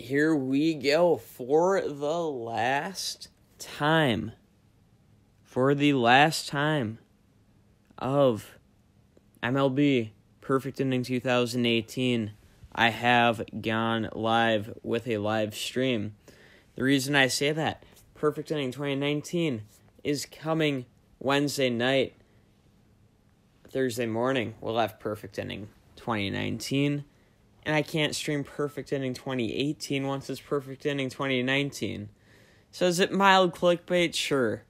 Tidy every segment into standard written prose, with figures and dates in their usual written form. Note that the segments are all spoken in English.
here we go for the last time. For the last time of MLB Perfect Inning 2018, I have gone live with a live stream. The reason I say that, Perfect Inning 2019 is coming Wednesday night. Thursday morning, we'll have Perfect Inning 2019. And I can't stream Perfect Inning 2018 once it's Perfect Inning 2019. So is it mild clickbait? Sure.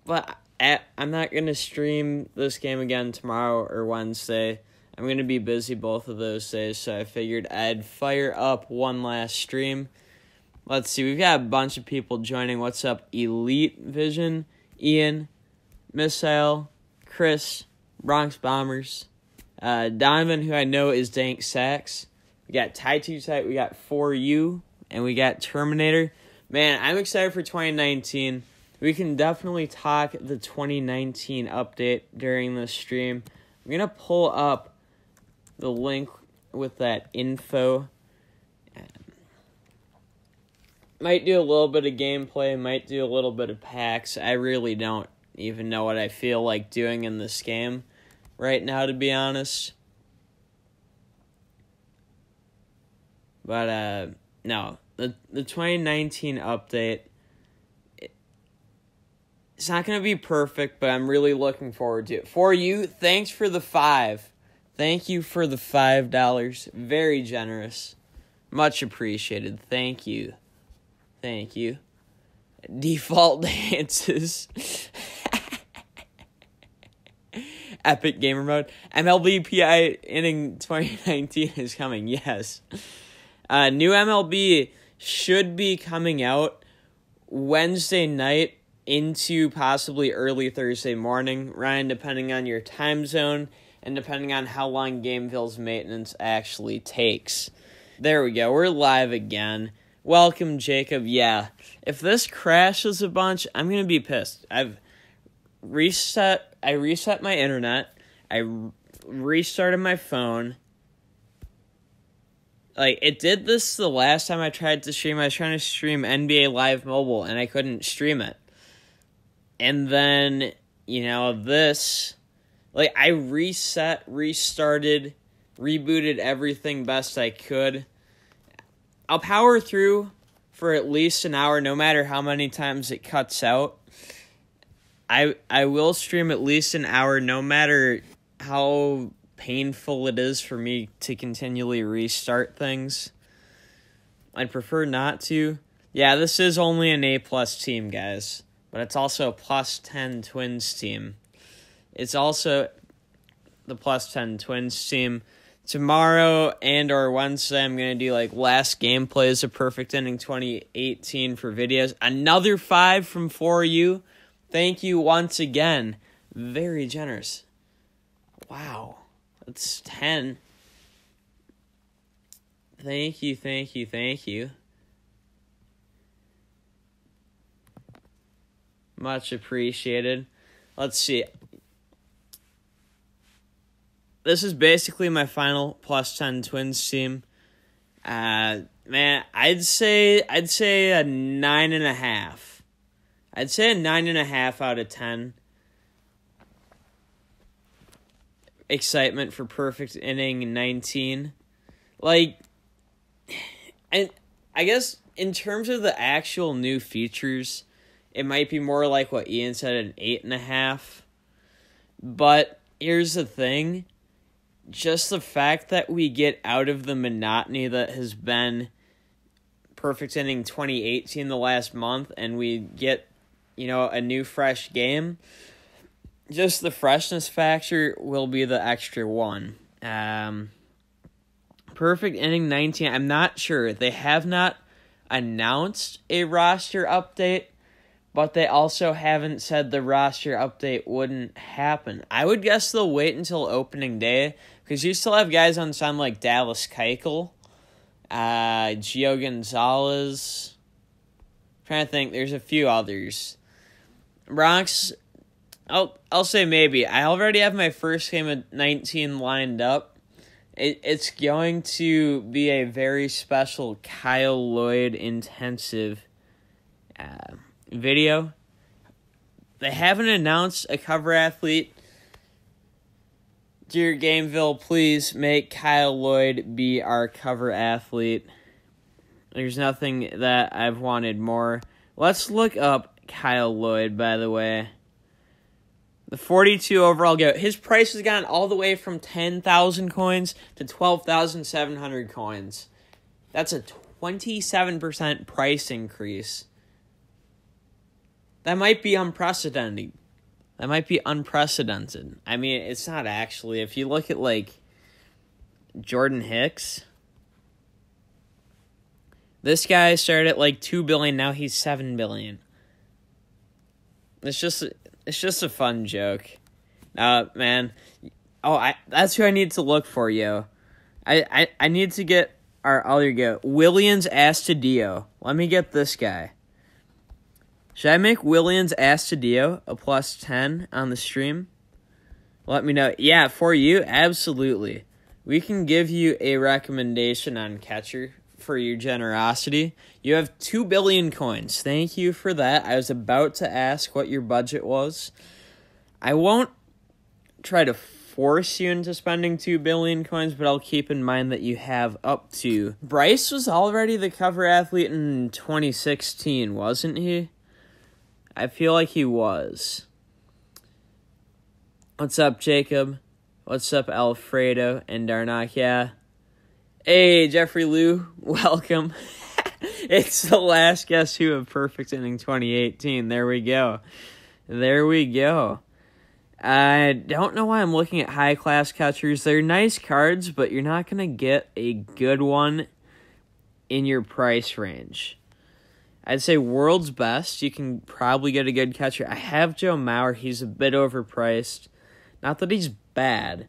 But I'm not going to stream this game again tomorrow or Wednesday. I'm going to be busy both of those days, so I figured I'd fire up one last stream. Let's see, we've got a bunch of people joining. What's up? Elite Vision, Ian, Missile, Chris, Bronx Bombers, Donovan, who I know is Dank Sacks. We got Ty Too Tight, we got 4U, and we got Terminator. Man, I'm excited for 2019. We can definitely talk the 2019 update during this stream. I'm going to pull up the link with that info. Might do a little bit of gameplay, might do a little bit of packs. I really don't even know what I feel like doing in this game right now, to be honest. But, no. The 2019 update, it's not going to be perfect, but I'm really looking forward to it. For you, thanks for the $5. Thank you for the $5. Very generous. Much appreciated. Thank you. Thank you. Default dances. Epic gamer mode. MLB PI inning 2019 is coming. Yes. New MLB should be coming out Wednesday night into possibly early Thursday morning, Ryan, depending on your time zone and depending on how long Gameville's maintenance actually takes. There we go. We're live again. Welcome, Jacob. Yeah, if this crashes a bunch, I'm going to be pissed. I reset my internet. I restarted my phone. Like, it did this the last time I tried to stream. I was trying to stream NBA Live Mobile, and I couldn't stream it. And then, this, like, I restarted, rebooted everything best I could. I'll power through for at least an hour, no matter how many times it cuts out. I will stream at least an hour, no matter how painful it is for me to continually restart things. I'd prefer not to. Yeah, this is only an A+ team, guys. But it's also a +10 Twins team. It's also the +10 Twins team. Tomorrow and or Wednesday, I'm going to do like last gameplays of Perfect Inning 2018 for videos. Another 5 from 4U. Thank you once again. Very generous. Wow. That's 10. Thank you, thank you, thank you. Much appreciated. Let's see. This is basically my final +10 Twins team. Man, I'd say a 9.5. I'd say a 9.5 out of 10. Excitement for Perfect Inning 19. Like, and I guess in terms of the actual new features, it might be more like what Ian said, an 8.5. But here's the thing. Just the fact that we get out of the monotony that has been Perfect Inning 2018 the last month, and we get, a new fresh game, just the freshness factor will be the extra one. Perfect Inning 19, I'm not sure. They have not announced a roster update, but they also haven't said the roster update wouldn't happen. I would guess they'll wait until opening day, because you still have guys on sound like Dallas Keuchel, Gio Gonzalez. I'm trying to think, there's a few others. Bronx, I'll say maybe. I already have my first game of 19 lined up, It's going to be a very special Kyle Lloyd intensive video. They haven't announced a cover athlete. Dear Gameville, please make Kyle Lloyd be our cover athlete. There's nothing that I've wanted more. Let's look up Kyle Lloyd, by the way. The 42 overall GOAT. His price has gone all the way from 10,000 coins to 12,700 coins. That's a 27% price increase. That might be unprecedented. I mean, it's not actually. If you look at, like, Jordan Hicks, this guy started at, like, 2 billion. Now he's 7 billion. It's just a fun joke. Man. That's who I need to look for, yo. I need to get our other GOAT. Willians Astudillo. Let me get this guy. Should I make Willians Astudillo a plus 10 on the stream? Let me know. Yeah, for you, absolutely. We can give you a recommendation on catcher for your generosity. You have 2 billion coins. Thank you for that. I was about to ask what your budget was. I won't try to force you into spending 2 billion coins, but I'll keep in mind that you have up to. Bryce was already the cover athlete in 2016, wasn't he? I feel like he was. What's up, Jacob? What's up, Alfredo and Darnock? Yeah. Hey, Jeffrey Liu, welcome. It's the last Guess Who of Perfect Inning 2018. There we go. I don't know why I'm looking at high-class catchers. They're nice cards, but you're not going to get a good one in your price range. I'd say world's best. You can probably get a good catcher. I have Joe Mauer. He's a bit overpriced. Not that he's bad.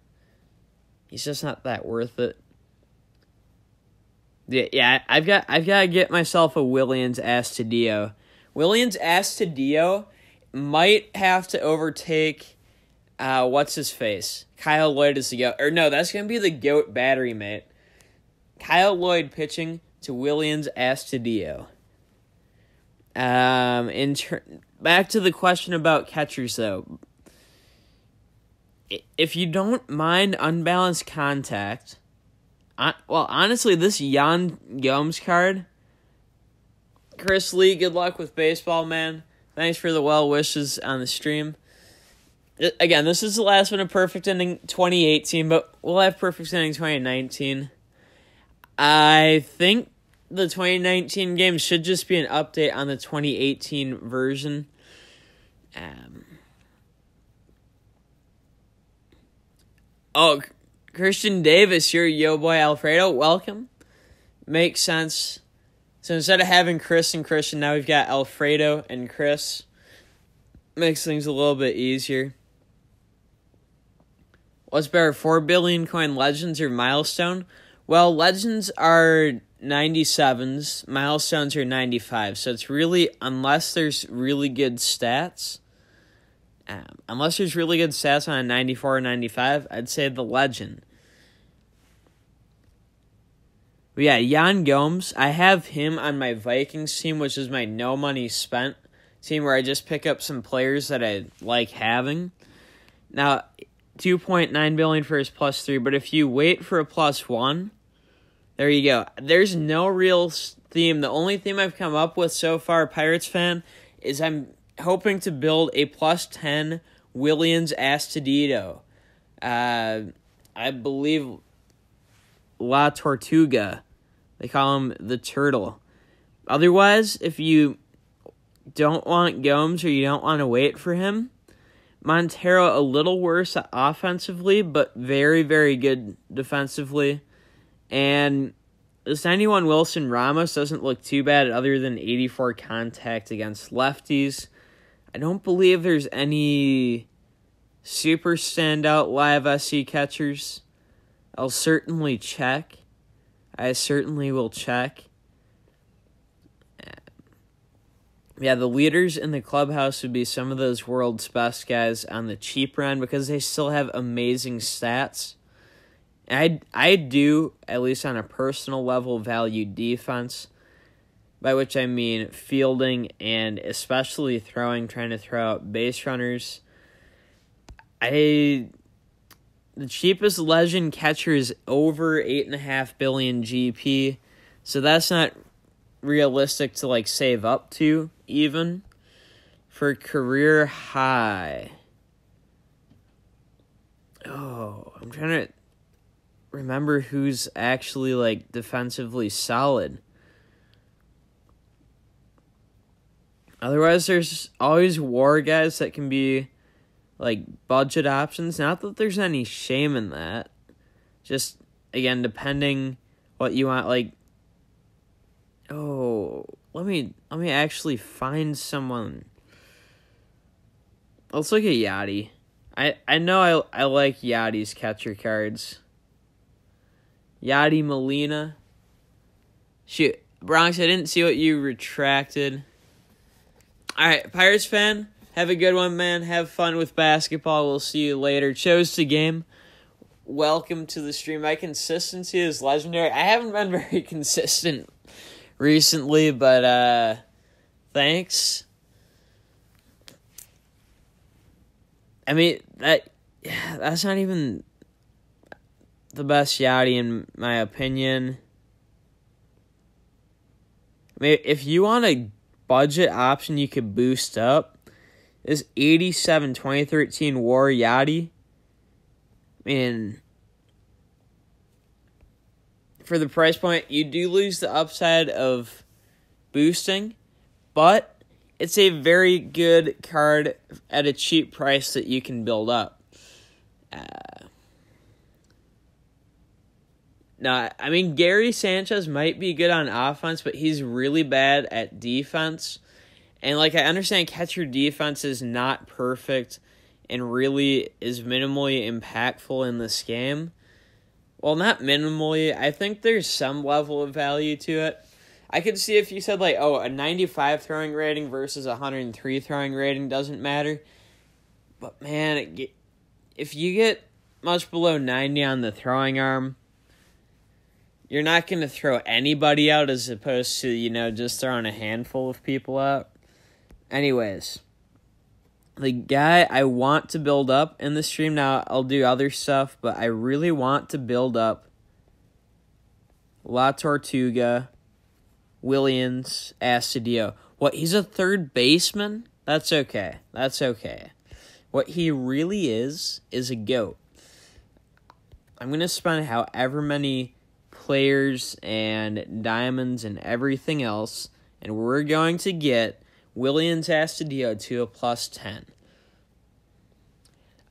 He's just not that worth it. Yeah. I've got to get myself a Willians Astudillo. Willians Astudillo might have to overtake what's his face. Kyle Lloyd is the GOAT. Or no, that's gonna be the GOAT battery mate. Kyle Lloyd pitching to Willians Astudillo. Back to the question about catchers, though. If you don't mind unbalanced contact, honestly, this Yan Gomes card, Chris Lee, good luck with baseball, man. Thanks for the well wishes on the stream. Again, this is the last one of Perfect Inning 2018, but we'll have Perfect Inning 2019. I think the 2019 game should just be an update on the 2018 version. Christian Davis, you're yo boy Alfredo. Welcome. Makes sense. So instead of having Chris and Christian, now we've got Alfredo and Chris. Makes things a little bit easier. What's better, 4 billion coin Legends or Milestone? Well, Legends are 97s, Milestones are 95, so it's really, unless there's really good stats on a 94 or 95, I'd say the Legend. But yeah, Yan Gomes, I have him on my Vikings team, which is my no money spent team where I just pick up some players that I like having. Now, 2.9 billion for his +3, but if you wait for a +1, there you go. There's no real theme. The only theme I've come up with so far, Pirates fan, is I'm hoping to build a +10 Willians Astudillo. I believe La Tortuga. They call him the Turtle. Otherwise, if you don't want Gomes or you don't want to wait for him, Montero a little worse offensively, but very, very good defensively. And this 91 Wilson Ramos doesn't look too bad other than 84 contact against lefties. I don't believe there's any super standout live SC catchers. I'll certainly check. I certainly will check. Yeah, the leaders in the clubhouse would be some of those world's best guys on the cheaper end because they still have amazing stats. I do, at least on a personal level, value defense, by which I mean fielding and especially trying to throw out base runners. The cheapest legend catcher is over 8.5 billion GP, so that's not realistic to like save up to even for career high. Oh, I'm trying to remember who's actually like defensively solid. Otherwise, there's always WAR guys that can be like budget options. Not that there's any shame in that. Just again, depending what you want. Like, oh, let me actually find someone. Let's look at Yachty. I know I like Yachty's catcher cards. Yachty Molina. Shoot, Bronx, I didn't see what you retracted. All right, Pirates fan, have a good one, man. Have fun with basketball. We'll see you later. Chose the game. Welcome to the stream. My consistency is legendary. I haven't been very consistent recently, but thanks. I mean, that's not even the best Yachty in my opinion. I mean, if you want a budget option you could boost up, this 87 2013 WAR Yachty, I mean, for the price point, you do lose the upside of boosting, but it's a very good card at a cheap price that you can build up. Now, I mean, Gary Sanchez might be good on offense, but he's really bad at defense. And, like, I understand catcher defense is not perfect and really is minimally impactful in this game. Well, not minimally. I think there's some level of value to it. I could see if you said, like, oh, a 95 throwing rating versus a 103 throwing rating doesn't matter. But, man, if you get much below 90 on the throwing arm, you're not going to throw anybody out as opposed to, just throwing a handful of people out. Anyways, the guy I want to build up in the stream, now I'll do other stuff, but I really want to build up La Tortuga, Williams, Astudillo. What, he's a third baseman? That's okay. What he really is a GOAT. I'm going to spend however many players and diamonds and everything else, and we're going to get Williams Astudillo to a +10.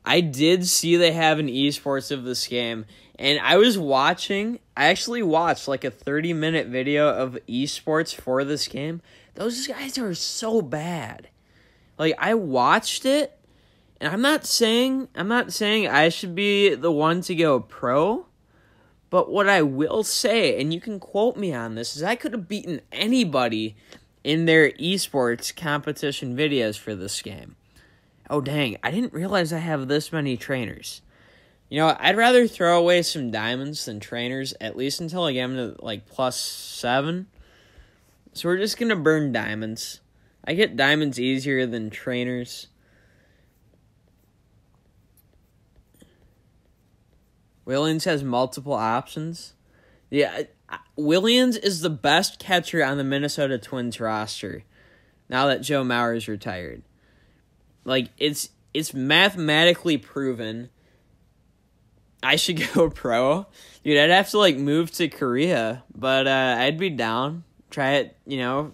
I did see they have an esports of this game, and I actually watched like a 30-minute video of esports for this game. Those guys are so bad. Like, I watched it, and I'm not saying I should be the one to go pro, but what I will say, and you can quote me on this, is I could have beaten anybody in their esports competition videos for this game. Oh, dang, I didn't realize I have this many trainers. I'd rather throw away some diamonds than trainers, at least until I get them to, like, +7. So we're just going to burn diamonds. I get diamonds easier than trainers. Williams has multiple options. Yeah, Williams is the best catcher on the Minnesota Twins roster now that Joe Mauer's retired. Like, it's mathematically proven. I should go pro. Dude, I'd have to, like, move to Korea, but I'd be down. Try it,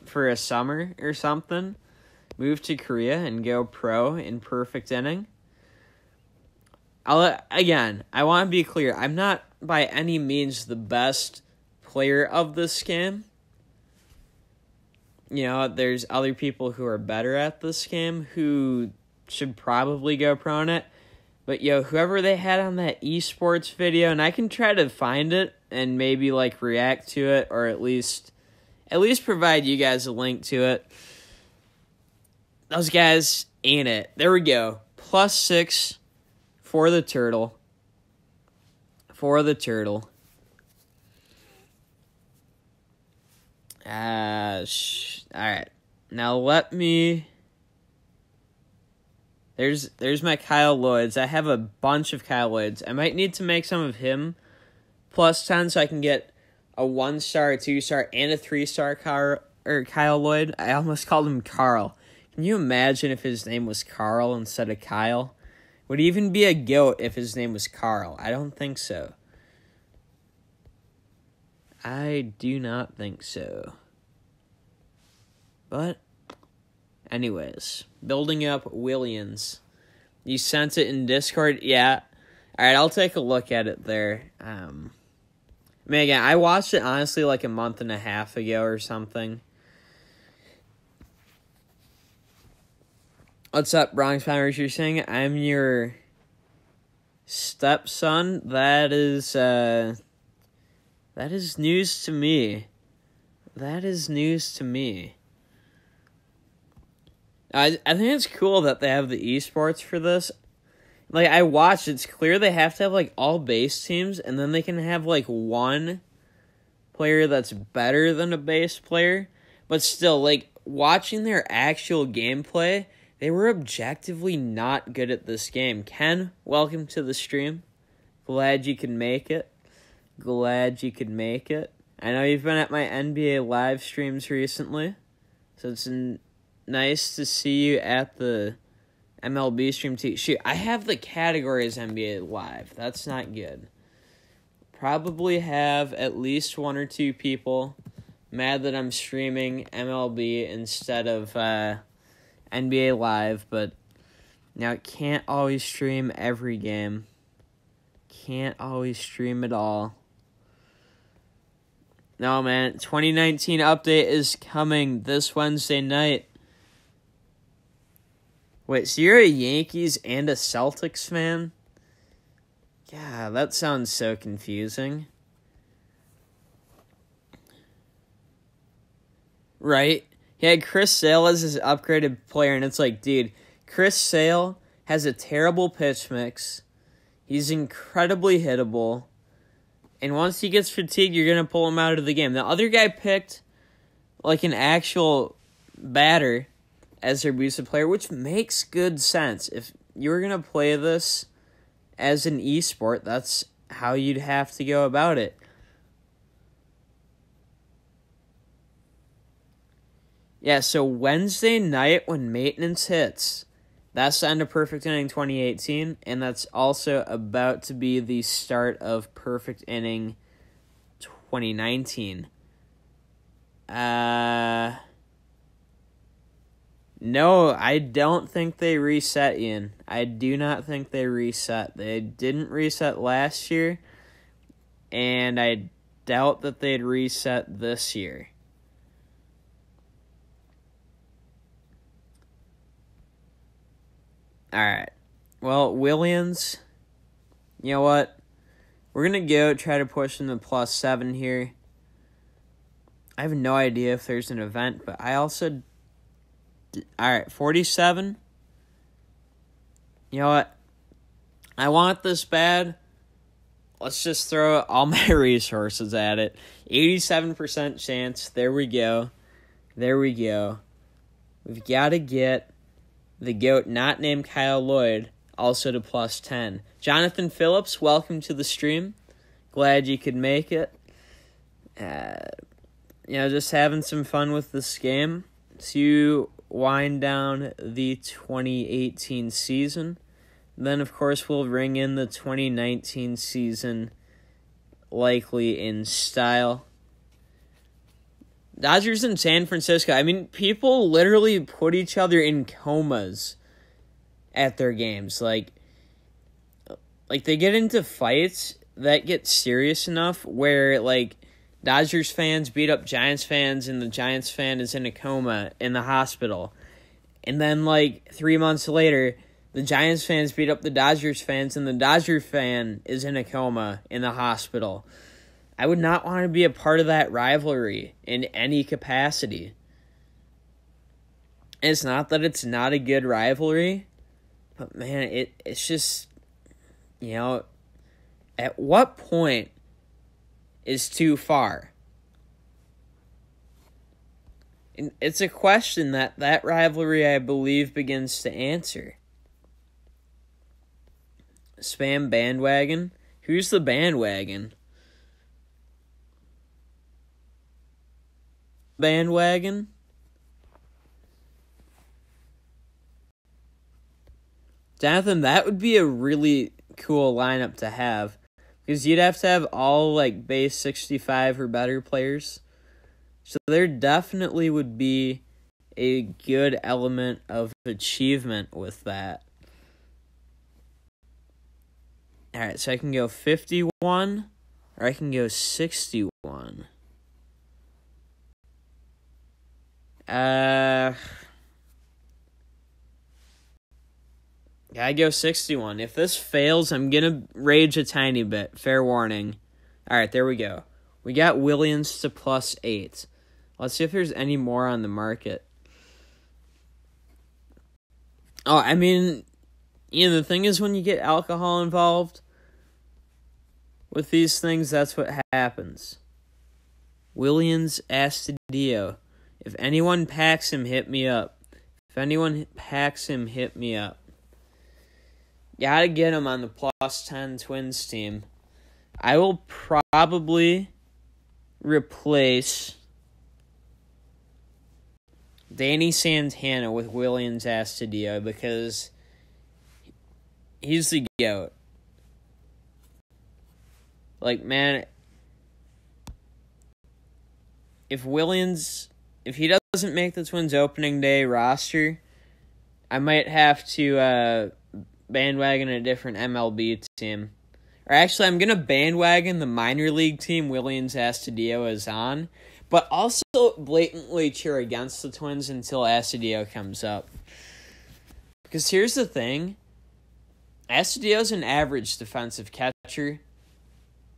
for a summer or something. Move to Korea and go pro in perfect inning. I want to be clear. I'm not by any means the best player of this game. There's other people who are better at this game who should probably go pro in it. But, whoever they had on that esports video, and I can try to find it and maybe, like, react to it or at least provide you guys a link to it. Those guys ain't it. There we go. +6 for the turtle. for the Turtle. All right. Now let me... There's my Kyle Lloyds. I have a bunch of Kyle Lloyds. I might need to make some of him plus 10 so I can get a 1-star, a 2-star, and a 3-star Kyle Lloyd. I almost called him Carl. Can you imagine if his name was Carl instead of Kyle? Would he even be a GOAT if his name was Carl? I don't think so. I do not think so. But, anyways, building up Williams. You sent it in Discord? Yeah. Alright, I'll take a look at it there. Again, I watched it honestly like a month and a half ago or something. What's up, Bronx Pounders? You're saying I'm your stepson? That is news to me. That is news to me. I think it's cool that they have the esports for this. Like, I watched, it's clear they have to have, like, all base teams, and then they can have, like, one player that's better than a base player. But still, like, watching their actual gameplay, they were objectively not good at this game. Ken, welcome to the stream. Glad you could make it. Glad you could make it. I know you've been at my NBA live streams recently, so it's nice to see you at the MLB stream too. Shoot, I have the category as NBA live. That's not good. Probably have at least 1 or 2 people mad that I'm streaming MLB instead of NBA live, but now it can't always stream every game. Can't always stream it all. No, man, 2019 update is coming this Wednesday night. Wait, so you're a Yankees and a Celtics fan? Yeah, that sounds so confusing. Right? He had Chris Sale as his upgraded player, and it's like, dude, Chris Sale has a terrible pitch mix. He's incredibly hittable. And once he gets fatigued, you're going to pull him out of the game. The other guy picked, like, an actual batter as their boosted player, which makes good sense. If you were going to play this as an esport, that's how you'd have to go about it. Yeah, so Wednesday night when maintenance hits, that's the end of Perfect Inning 2018, and that's also about to be the start of Perfect Inning 2019. No, I don't think they reset, Ian. I do not think they reset. They didn't reset last year, and I doubt that they'd reset this year. Alright. Well, Williams, you know what? We're going to go try to push him to +7 here. I have no idea if there's an event, but I also... Alright, 47. You know what? I want this bad. Let's just throw all my resources at it. 87% chance. There we go. There we go. We've got to get the GOAT not named Kyle Lloyd also to +10. Jonathan Phillips, welcome to the stream. Glad you could make it. Just having some fun with this game to wind down the 2018 season. Then, of course, we'll ring in the 2019 season, likely in style. Dodgers in San Francisco. I mean, people literally put each other in comas at their games. Like they get into fights that get serious enough where, like, Dodgers fans beat up Giants fans and the Giants fan is in a coma in the hospital. And then, 3 months later, the Giants fans beat up the Dodgers fans and the Dodger fan is in a coma in the hospital. I would not want to be a part of that rivalry in any capacity. And it's not that it's not a good rivalry, but man, it's just, At what point is too far? And it's a question that rivalry, I believe, begins to answer. Spam bandwagon? Who's the bandwagon? Bandwagon? Jonathan, that would be a really cool lineup to have. Because you'd have to have all, like, base 65 or better players. So there definitely would be a good element of achievement with that. Alright, so I can go 51, or I can go 61. I go 61. If this fails, I'm going to rage a tiny bit. Fair warning. Alright, there we go. We got Williams to +8. Let's see if there's any more on the market. Oh, I mean, the thing is when you get alcohol involved with these things, that's what happens. Williams Astudillo. If anyone packs him, hit me up. If anyone packs him, hit me up. Gotta get him on the +10 Twins team. I will probably replace Danny Santana with Williams Astudillo because he's the GOAT. Like, man, if he doesn't make the Twins opening day roster, I might have to bandwagon a different MLB team. Or actually, I'm going to bandwagon the minor league team Williams Astudillo is on, but also blatantly cheer against the Twins until Astudillo comes up. Because here's the thing. Astudillo's an average defensive catcher.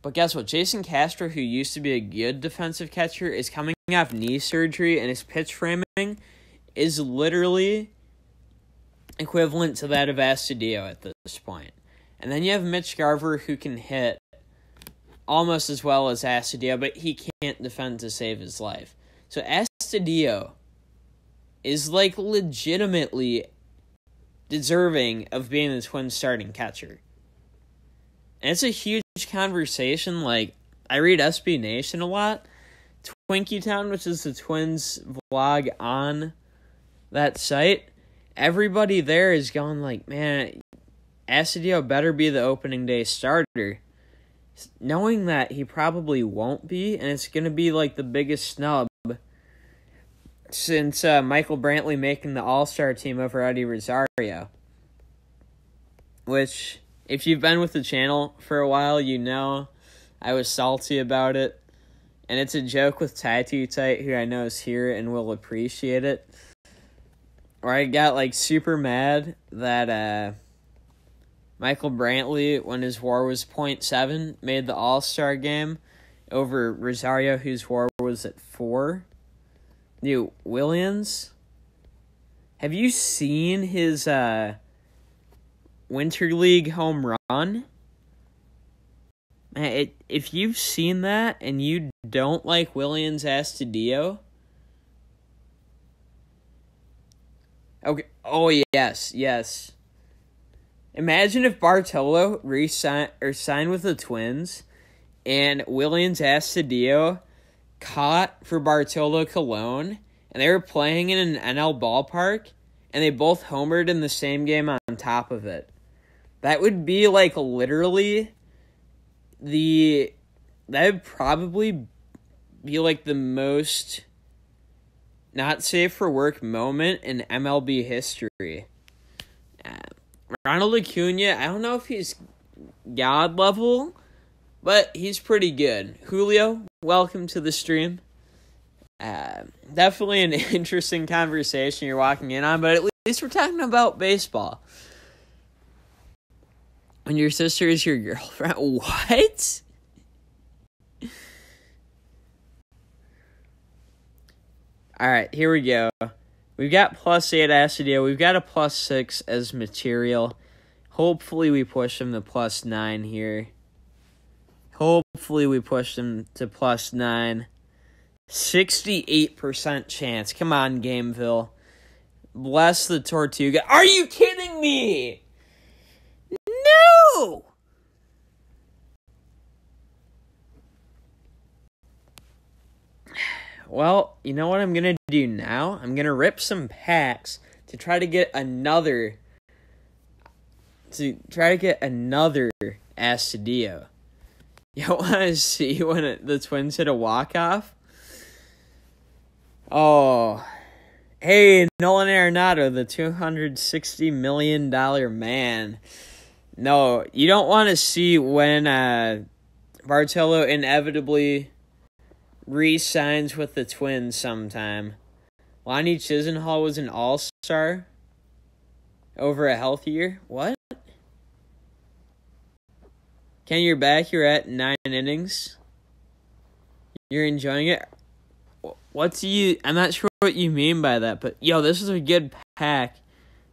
But guess what? Jason Castro, who used to be a good defensive catcher, is coming off knee surgery, and his pitch framing is literally equivalent to that of Astudillo at this point. And then you have Mitch Garver, who can hit almost as well as Astudillo, but he can't defend to save his life. So Astudillo is, like, legitimately deserving of being the Twins starting catcher. And it's a huge conversation. Like, I read SB Nation a lot. Twinkie Town, which is the Twins vlog on that site, everybody there is going like, man, Astudillo better be the opening day starter. Knowing that he probably won't be, and it's going to be like the biggest snub since Michael Brantley making the All-Star team over Eddie Rosario. Which, if you've been with the channel for a while, you know I was salty about it. And it's a joke with Tattoo Tight, who I know is here and will appreciate it. Where I got, like, super mad that Michael Brantley, when his WAR was .7, made the All-Star game over Rosario, whose WAR was at 4. Dude, Williams, have you seen his Winter League home run? Man, if you've seen that and you don't like Williams Astudillo, okay. Oh yes. Imagine if Bartolo signed with the Twins, and Williams Astudillo caught for Bartolo Colon, and they were playing in an NL ballpark, and they both homered in the same game on top of it. That would be like literally that would probably be like the most not safe for work moment in MLB history. Ronald Acuna, I don't know if he's God level, but he's pretty good. Julio, welcome to the stream. Definitely an interesting conversation you're walking in on, but at least we're talking about baseball. When your sister is your girlfriend, what? All right, here we go. We've got +8 Astudillo. We've got a +6 as material. Hopefully we push him to +9 here. Hopefully we push him to +9. 68% chance. Come on, Gameville. Bless the Tortuga. Are you kidding me? No! Well, you know what I'm going to do now? I'm going to rip some packs to try to get another Astudillo. You want to see when the Twins hit a walk-off? Oh, hey, Nolan Arenado, the $260 million man. No, you don't want to see when Bartolo inevitably re-signs with the Twins sometime. Lonnie Chisenhall was an all-star over a healthy year. What? Ken, you're back. You're at 9 innings. You're enjoying it. I'm not sure what you mean by that, but yo, this is a good pack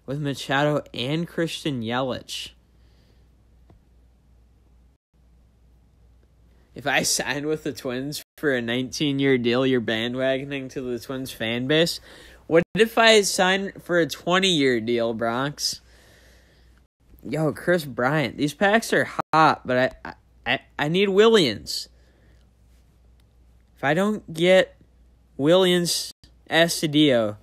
with Machado and Christian Yelich. If I sign with the Twins for a 19-year deal, you're bandwagoning to the Twins fan base. What if I sign for a 20-year deal, Bronx? Yo, Chris Bryant. These packs are hot, but I need Williams. If I don't get Williams Astudillo,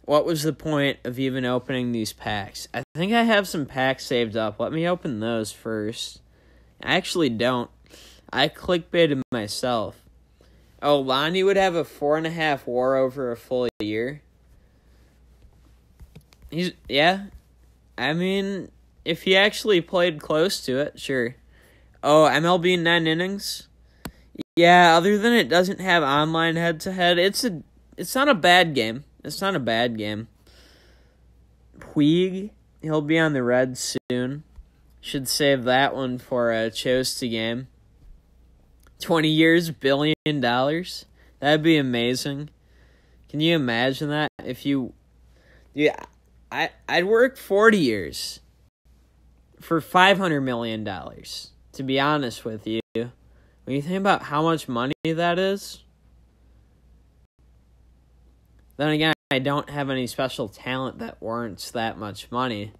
what was the point of even opening these packs? I think I have some packs saved up. Let me open those first. I actually don't. I clickbaited myself. Oh, Lonnie would have a 4.5 WAR over a full year. Yeah. I mean, if he actually played close to it, sure. Oh, MLB 9 innings? Yeah, other than it doesn't have online head-to-head, it's not a bad game. It's not a bad game. Puig, he'll be on the Reds soon. Should save that one for a Chosta game. 20 years, $1 billion. That'd be amazing. Can you imagine that? If you... Yeah, I'd work 40 years for $500 million, to be honest with you. When you think about how much money that is, then again, I don't have any special talent that warrants that much money.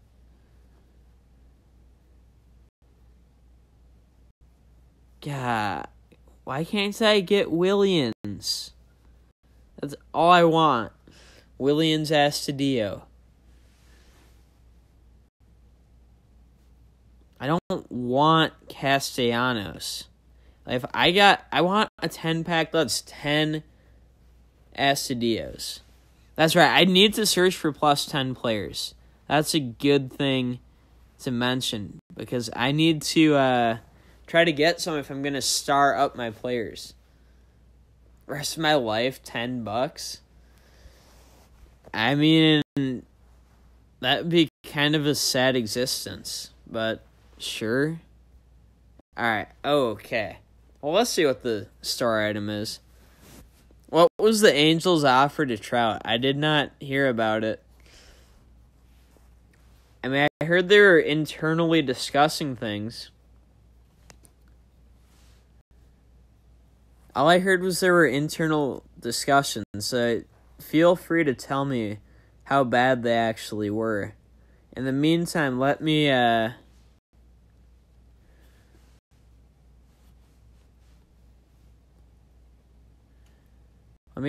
God, why can't I get Williams? That's all I want. Williams Astudillo. I don't want Castellanos. If I want a 10-pack that's 10 Astudillos. That's right. I need to search for +10 players. That's a good thing to mention because I need to try to get some if I'm going to star up my players. Rest of my life, $10. I mean, that would be kind of a sad existence, but sure. Alright, okay. Well, let's see what the star item is. What was the Angels' offer to Trout? I did not hear about it. I mean, I heard they were internally discussing things. All I heard was there were internal discussions, so feel free to tell me how bad they actually were. In the meantime, let me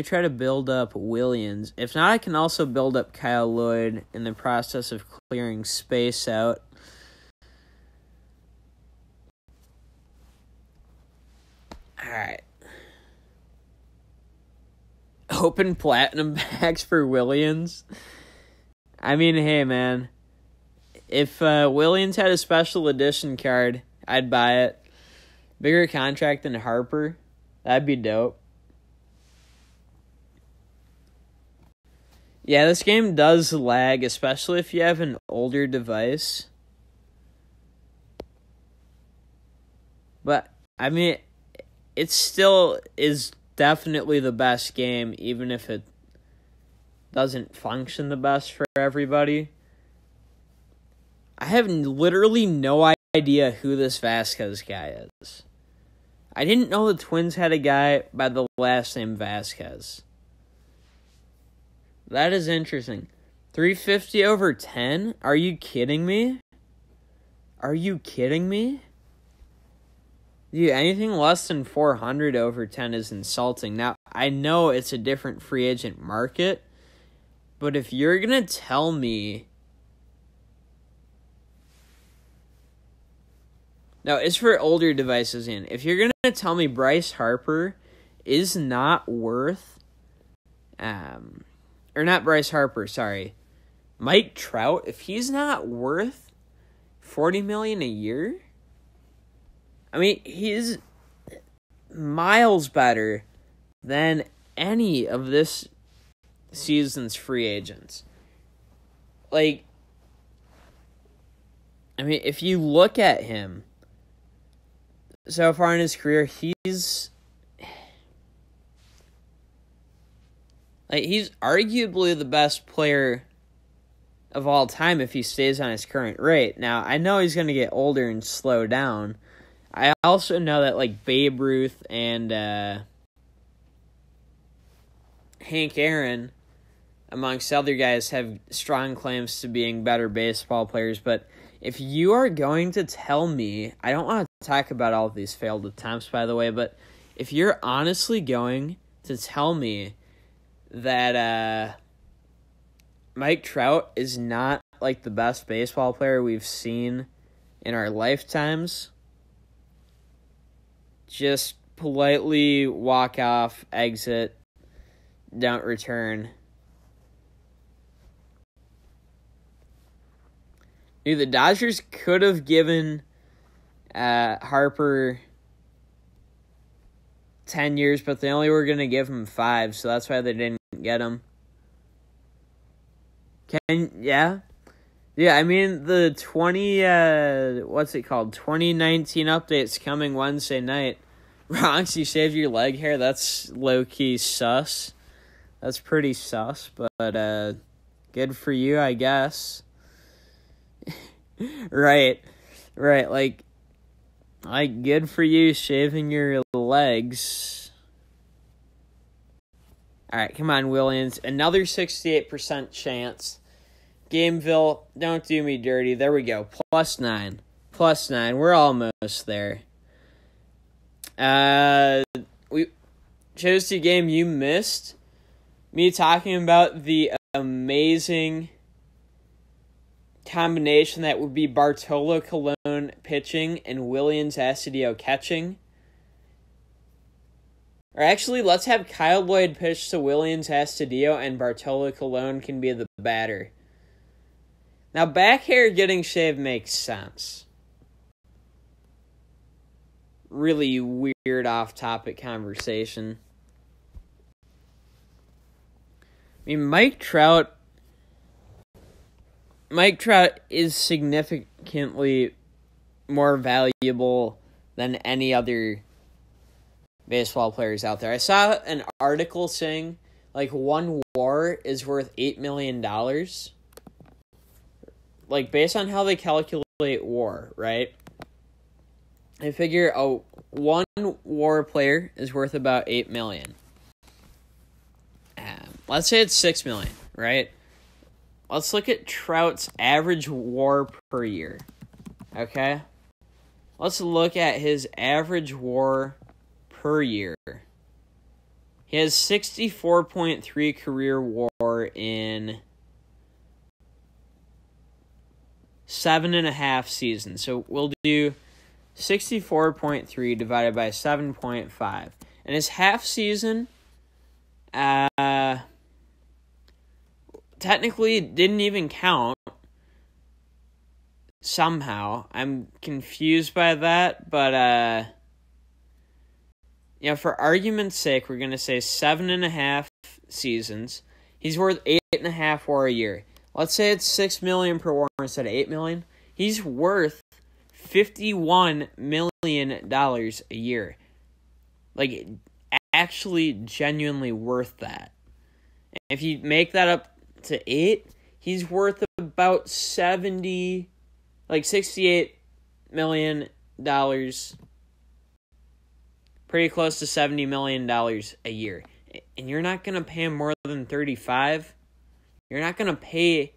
try to build up Williams. If not, I can also build up Kyle Lloyd in the process of clearing space out. Alright. Open platinum packs for Williams. I mean, hey, man. If Williams had a special edition card, I'd buy it. Bigger contract than Harper. That'd be dope. Yeah, this game does lag, especially if you have an older device. But, I mean, it still is definitely the best game, even if it doesn't function the best for everybody. I have literally no idea who this Vasquez guy is. I didn't know the Twins had a guy by the last name Vasquez. That is interesting. 350 over 10? Are you kidding me? Are you kidding me? Dude, anything less than 400 over 10 is insulting. Now, I know it's a different free agent market, but if you're going to tell me... Now, it's for older devices, Ian. If you're going to tell me Bryce Harper is not worth... or not Bryce Harper, sorry. Mike Trout, if he's not worth $40 million a year... I mean, he's miles better than any of this season's free agents. Like, I mean, if you look at him so far in his career, he's arguably the best player of all time if he stays on his current rate. Now, I know he's going to get older and slow down. I also know that, like, Babe Ruth and Hank Aaron, amongst other guys, have strong claims to being better baseball players. But if you are going to tell me, I don't want to talk about all of these failed attempts, by the way, but if you're honestly going to tell me that Mike Trout is not, like, the best baseball player we've seen in our lifetimes... Just politely walk off, exit, don't return. Dude, the Dodgers could have given Harper 10 years, but they only were going to give him 5, so that's why they didn't get him. Yeah, I mean, the 2019 update's coming Wednesday night. Bronx, you shaved your leg hair? That's low-key sus. That's pretty sus, but good for you, I guess. Right, like, good for you shaving your legs. Alright, come on, Williams. Another 68% chance. Gameville, don't do me dirty. There we go. +9. We're almost there. We chose the game you missed. Me talking about the amazing combination that would be Bartolo Colon pitching and Willians Astudillo catching. Or actually, let's have Kyle Lloyd pitch to Willians Astudillo and Bartolo Colon can be the batter. Now, back hair getting shaved makes sense. Really weird off-topic conversation. I mean, Mike Trout is significantly more valuable than any other baseball players out there. I saw an article saying, like, one WAR is worth $8 million. Like, based on how they calculate WAR, right? I figure one WAR player is worth about $8 million. Let's say it's $6 million, right? Let's look at Trout's average WAR per year, okay? Let's look at his average WAR per year. He has 64.3 career WAR in 7.5 seasons. So we'll do 64.3 divided by 7.5. And his half season technically didn't even count somehow. I'm confused by that, but for argument's sake, we're going to say 7.5 seasons. He's worth 8.5 WAR a year. Let's say it's $6 million per WAR instead of $8 million. He's worth $51 million a year. Like, actually genuinely worth that. If you make that up to 8, he's worth about 68 million, pretty close to $70 million a year. And you're not going to pay him more than 35. You're not going to pay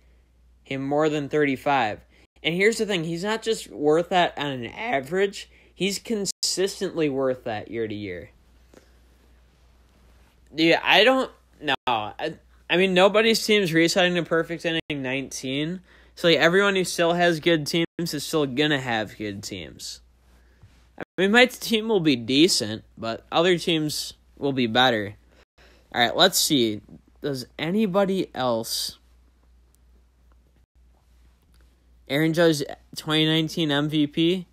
him more than 35. And here's the thing, he's not just worth that on an average, he's consistently worth that year to year. Yeah, I don't know. I mean, nobody's team's re-signing to perfect inning 19. So like, everyone who still has good teams is still going to have good teams. I mean, my team will be decent, but other teams will be better. All right, let's see. Does anybody else... Aaron Judge 2019 MVP?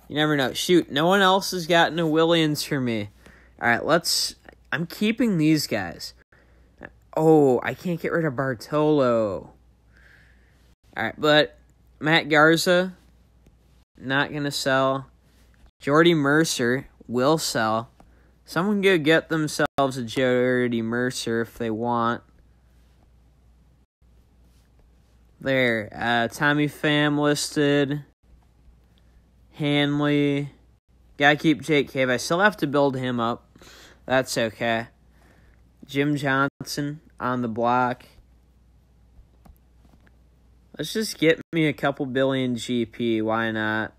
You never know. Shoot, no one else has gotten a Williams for me. All right, I'm keeping these guys. Oh, I can't get rid of Bartolo. All right, but Matt Garza, not going to sell. Jordy Mercer will sell. Someone could get themselves a Jordy Mercer if they want. There, Tommy Pham listed. Hanley. Gotta keep Jake Cave. I still have to build him up. That's okay. Jim Johnson on the block. Let's just get me a couple billion GP. Why not?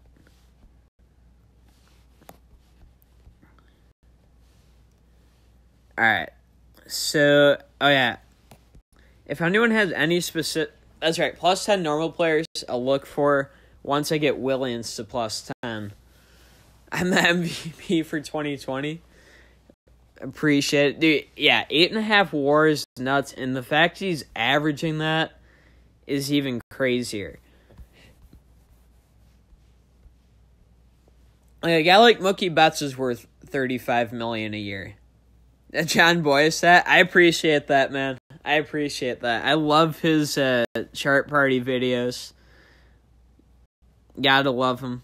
Alright. So, oh yeah. If anyone has any specific... That's right, plus 10 normal players I'll look for once I get Williams to plus 10. I'm the MVP for 2020. Appreciate it. Dude, yeah, 8.5 WAR is nuts, and the fact he's averaging that is even crazier. Like, a guy like Mookie Betts is worth $35 million a year. John Boyce, I appreciate that, man. I appreciate that. I love his chart party videos. Gotta love him.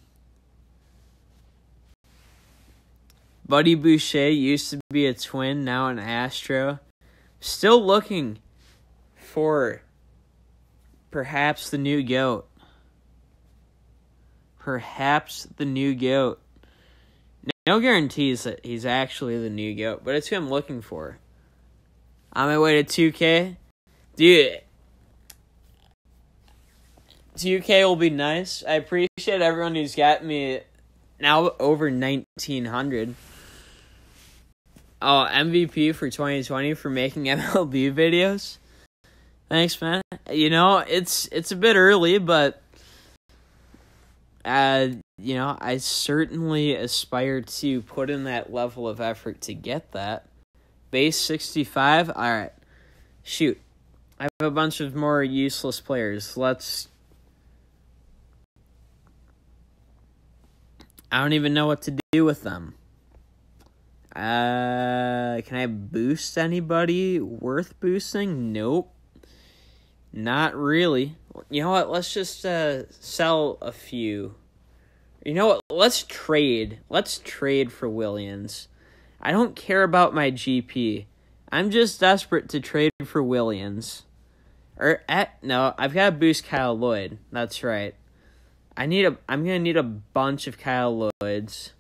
Buddy Boucher used to be a Twin, now an Astro. Still looking for perhaps the new GOAT. Perhaps the new GOAT. No guarantees that he's actually the new GOAT, but it's who I'm looking for. On my way to 2K. Dude, 2K will be nice. I appreciate everyone who's got me now over 1,900. Oh, MVP for 2020 for making MLB videos. Thanks, man. You know, it's a bit early, but you know, I certainly aspire to put in that level of effort to get that. Base 65. All right. Shoot. I have a bunch of more useless players. I don't even know what to do with them. Can I boost anybody worth boosting? Nope. Not really. You know what? Let's just sell a few. You know what? Let's trade. Let's trade for Williams. I don't care about my GP. I'm just desperate to trade for Williams. No, I've got to boost Kyle Lloyd. That's right. I'm gonna need a bunch of Kyle Lloyds.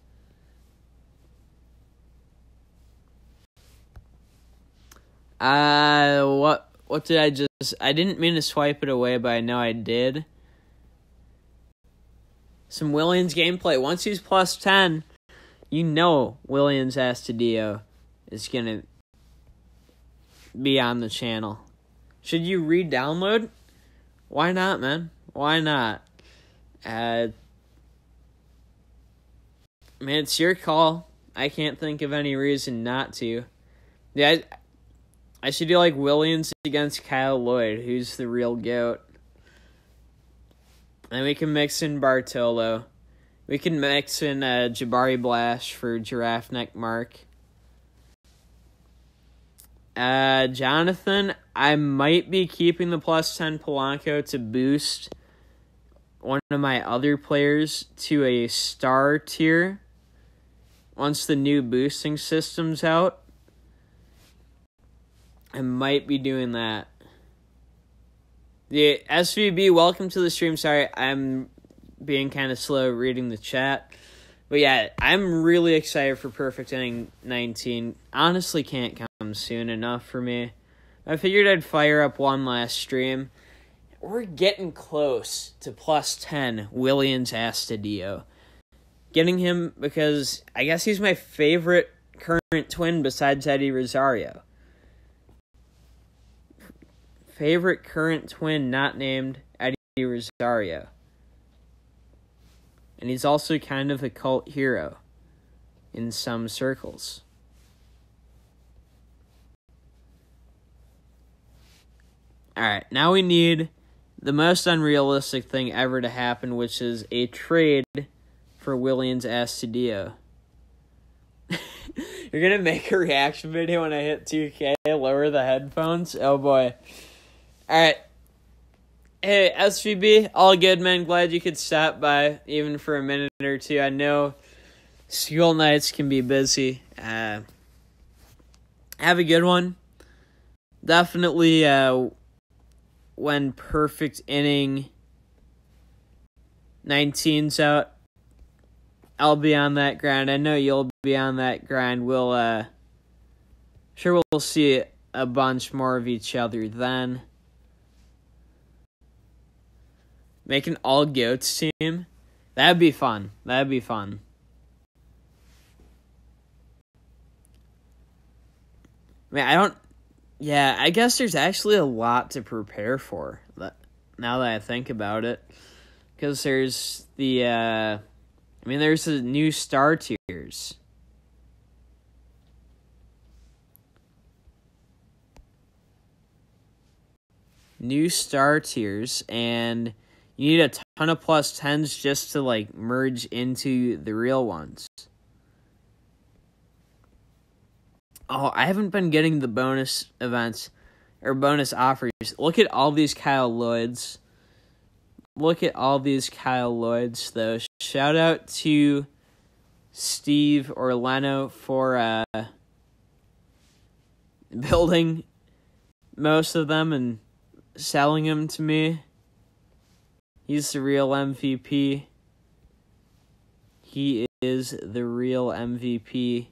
What did I just... I didn't mean to swipe it away, but I know I did. Some Williams gameplay. Once he's plus 10, you know Williams Astudillo is going to be on the channel. Should you re-download? Why not, man? Why not? Man, it's your call. I can't think of any reason not to. Yeah, I should do like Williams against Kyle Lloyd, who's the real GOAT. And we can mix in Bartolo. We can mix in Jabari Blash for Giraffe Neck Mark. Jonathan, I might be keeping the plus 10 Polanco to boost one of my other players to a star tier once the new boosting system's out. I might be doing that. The SVB, welcome to the stream. Sorry, I'm being kind of slow reading the chat. But yeah, I'm really excited for Perfect Inning 19. Honestly, can't come soon enough for me. I figured I'd fire up one last stream. We're getting close to plus 10 Willians Astudillo. Getting him because I guess he's my favorite current Twin besides Eddie Rosario. Favorite current Twin not named Eddie Rosario. And he's also kind of a cult hero in some circles. Alright, now we need the most unrealistic thing ever to happen, which is a trade for Willians Astudillo. You're going to make a reaction video when I hit 2K, lower the headphones? Oh boy. Alright. Hey, SVB, all good, man. Glad you could stop by, even for a minute or two. I know school nights can be busy. Have a good one. Definitely, when Perfect Inning 19's out, I'll be on that grind. I know you'll be on that grind. We'll see a bunch more of each other then. Make an all goats team. That'd be fun. I mean, I guess there's actually a lot to prepare for, now that I think about it. Because there's there's the new star tiers. New star tiers, and you need a ton of plus 10s just to, merge into the real ones. Oh, I haven't been getting the bonus events or bonus offers. Look at all these Kyle Lloyds. Though. Shout out to Steve or Leno for building most of them and selling them to me. He's the real MVP. He is the real MVP.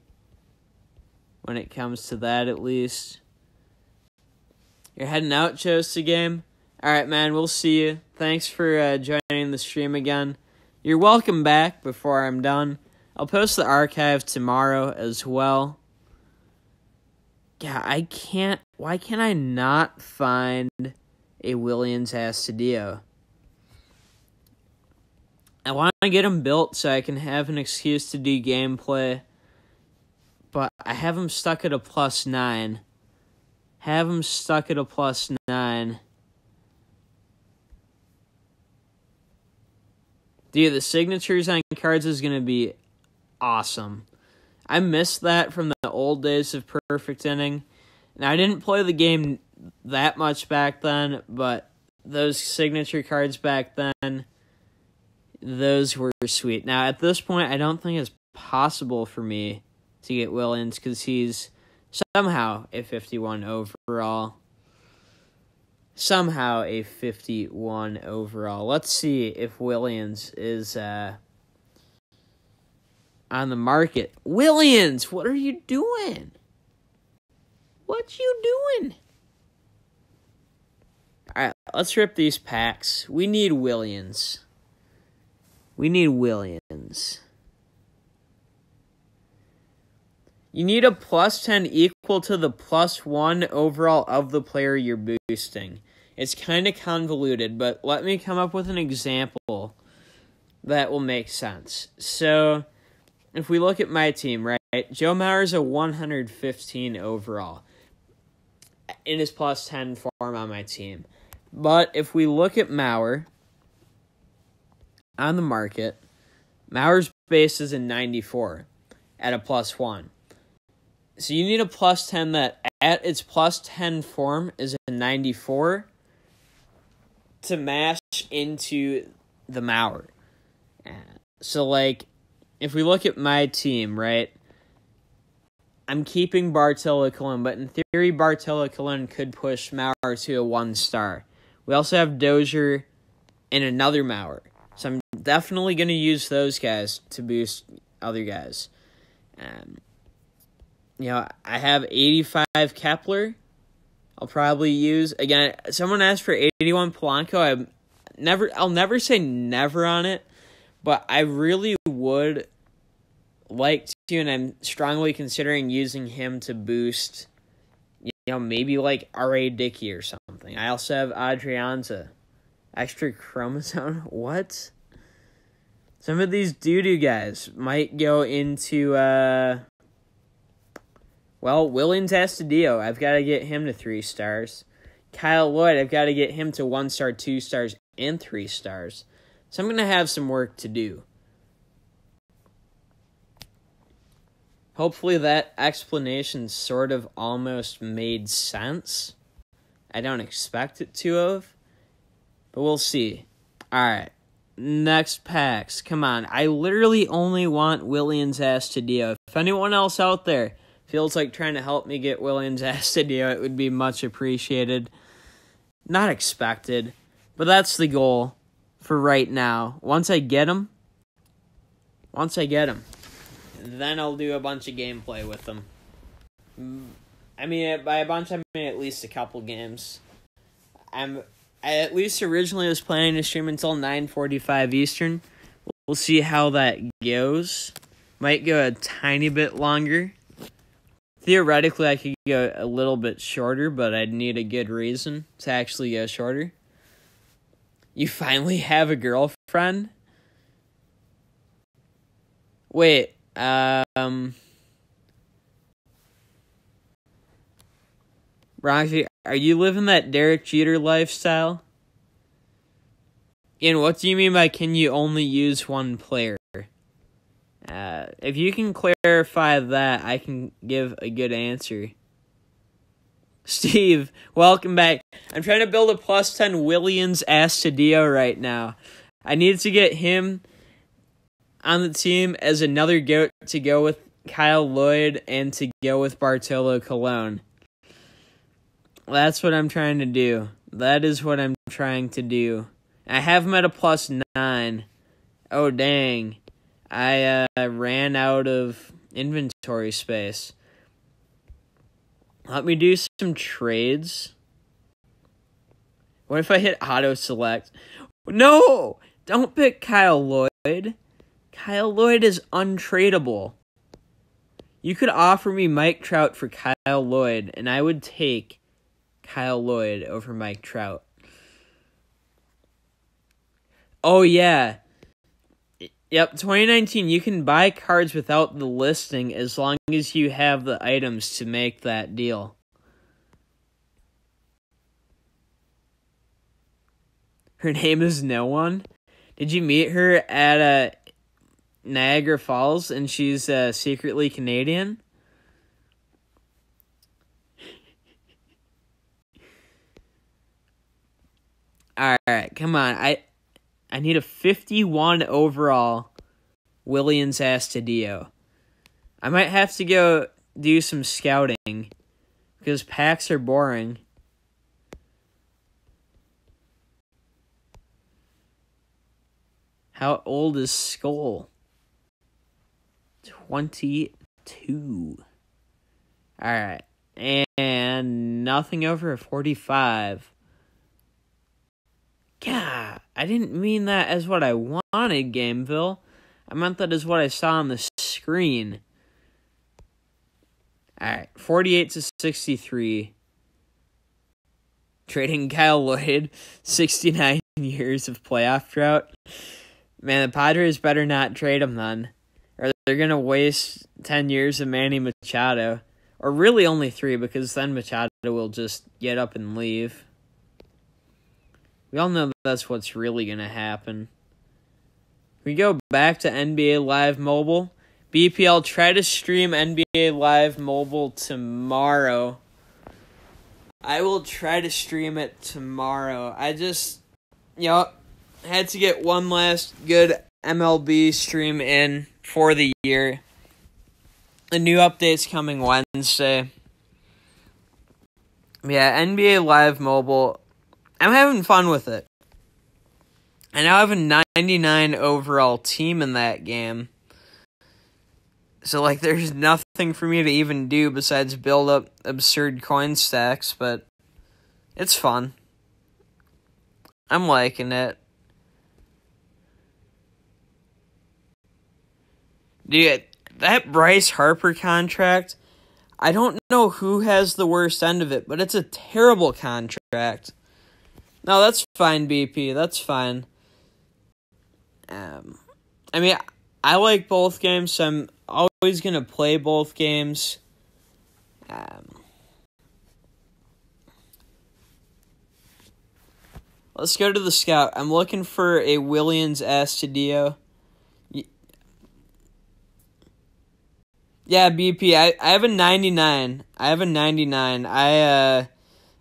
When it comes to that, at least. You're heading out, chose the game? Alright, man, we'll see you. Thanks for joining the stream again. You're welcome back before I'm done. I'll post the archive tomorrow as well. Yeah, why can't I not find a Willians Astudillo? I want to get him built so I can have an excuse to do gameplay. But I have him stuck at a plus 9. Dude, the signatures on cards is going to be awesome. I missed that from the old days of Perfect Inning. Now, I didn't play the game that much back then, but those signature cards back then, those were sweet. Now, at this point, I don't think it's possible for me to get Willians because he's somehow a 51 overall. Let's see if Willians is on the market. Willians, what are you doing? Alright, let's rip these packs. We need Willians. You need a plus 10 equal to the plus 1 overall of the player you're boosting. It's kind of convoluted, but let me come up with an example that will make sense. So, if we look at my team, right? Joe Mauer's a 115 overall in his plus 10 form on my team. But if we look at Mauer on the market, Mauer's base is a 94 at a plus 1. So you need a plus 10 that at its plus 10 form is a 94 to mash into the Mauer. So, if we look at my team, right, I'm keeping Bartolo Colon, but in theory, Bartolo Colon could push Mauer to a 1-star. We also have Dozier and another Mauer. So I'm definitely going to use those guys to boost other guys. I have 85 Kepler. I'll probably use, again, someone asked for 81 Polanco. I'll never say never on it, but I really would like to, and I'm strongly considering using him to boost, maybe like R.A. Dickey or something. I also have Adrianza. Extra chromosome? What? Some of these doo-doo guys might go into, Williams Astudillo. I've got to get him to 3 stars. Kyle Lloyd, I've got to get him to 1 star, 2 stars, and 3 stars. So I'm going to have some work to do. Hopefully that explanation sort of almost made sense. I don't expect it to have, but we'll see. Alright, next packs. Come on, I literally only want Williams Astudillo. If anyone else out there feels like trying to help me get Williams Astudillo, it would be much appreciated. Not expected, but that's the goal for right now. Once I get him, then I'll do a bunch of gameplay with them. I mean, by a bunch, I mean at least a couple games. I at least originally was planning to stream until 9:45 Eastern. We'll see how that goes. Might go a tiny bit longer. Theoretically, I could go a little bit shorter, but I'd need a good reason to actually go shorter. You finally have a girlfriend? Wait, Roxy, are you living that Derek Jeter lifestyle? And what do you mean by can you only use one player? If you can clarify that, I can give a good answer. Steve, welcome back. I'm trying to build a plus 10 Williams Astudillo right now. I need to get him on the team as another goat to go with Kyle Lloyd and to go with Bartolo Colon. That's what I'm trying to do. That is what I'm trying to do. I have him at a plus 9. Oh, dang. I ran out of inventory space. Let me do some trades. What if I hit auto select? No! Don't pick Kyle Lloyd. Kyle Lloyd is untradeable. You could offer me Mike Trout for Kyle Lloyd, and I would take Kyle Lloyd over Mike Trout. Oh, yeah. Yep, 2019, you can buy cards without the listing as long as you have the items to make that deal. Her name is No One? Did you meet her at Niagara Falls and she's secretly Canadian? Alright, come on. I need a 51 overall Williams Astudillo. I might have to go do some scouting because packs are boring. How old is Skull? 22. Alright. And nothing over a 45. God, I didn't mean that as what I wanted, Gameville. I meant that as what I saw on the screen. Alright, 48 to 63. Trading Kyle Lloyd, 69 years of playoff drought. Man, the Padres better not trade him then. Or they're going to waste 10 years of Manny Machado. Or really only 3, because then Machado will just get up and leave. We all know that's what's really going to happen. We go back to NBA Live Mobile. BP, I'll try to stream NBA Live Mobile tomorrow. I will try to stream it tomorrow. I just, had to get one last good MLB stream in for the year. The new update's coming Wednesday. Yeah, NBA Live Mobile, I'm having fun with it. I now have a 99 overall team in that game. So, like, there's nothing for me to even do besides build up absurd coin stacks, but it's fun. I'm liking it. Dude, that Bryce Harper contract, I don't know who has the worst end of it, but it's a terrible contract. No, that's fine, BP. That's fine. I mean, I like both games, so I'm always going to play both games. Let's go to the scout. I'm looking for a Williams Astudillo. Yeah, BP. I have a 99.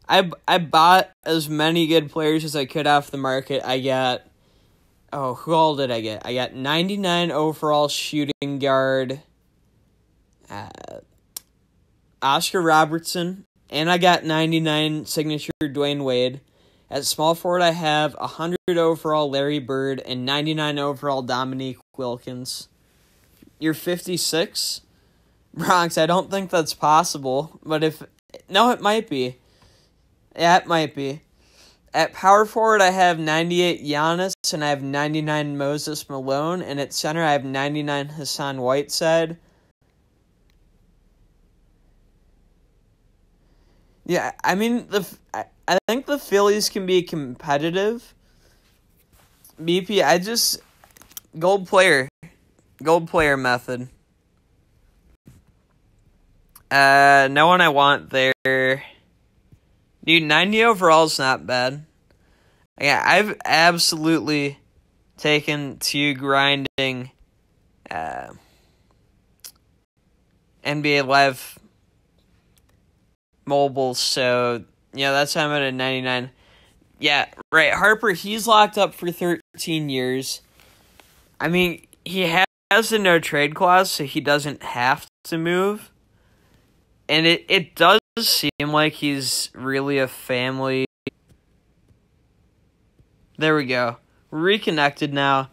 I bought as many good players as I could off the market. I got, who all did I get? I got 99 overall shooting guard, Oscar Robertson, and I got 99 signature Dwayne Wade. At small forward, I have 100 overall Larry Bird and 99 overall Dominique Wilkins. You're 56? Bronx, I don't think that's possible, but no, it might be. Yeah, it might be. At power forward, I have 98 Giannis, and I have 99 Moses Malone, and at center, I have 99 Hassan Whiteside. Yeah, I mean, I think the Phillies can be competitive. BP, gold player method. No one I want there. Dude, 90 overall is not bad. Yeah, I've absolutely taken to grinding NBA Live mobile, so yeah, that's how I'm at a 99. Yeah, right, Harper, he's locked up for 13 years. I mean, he has a no-trade clause, so he doesn't have to move. And it does seem like he's really a family. There we go. We're reconnected now.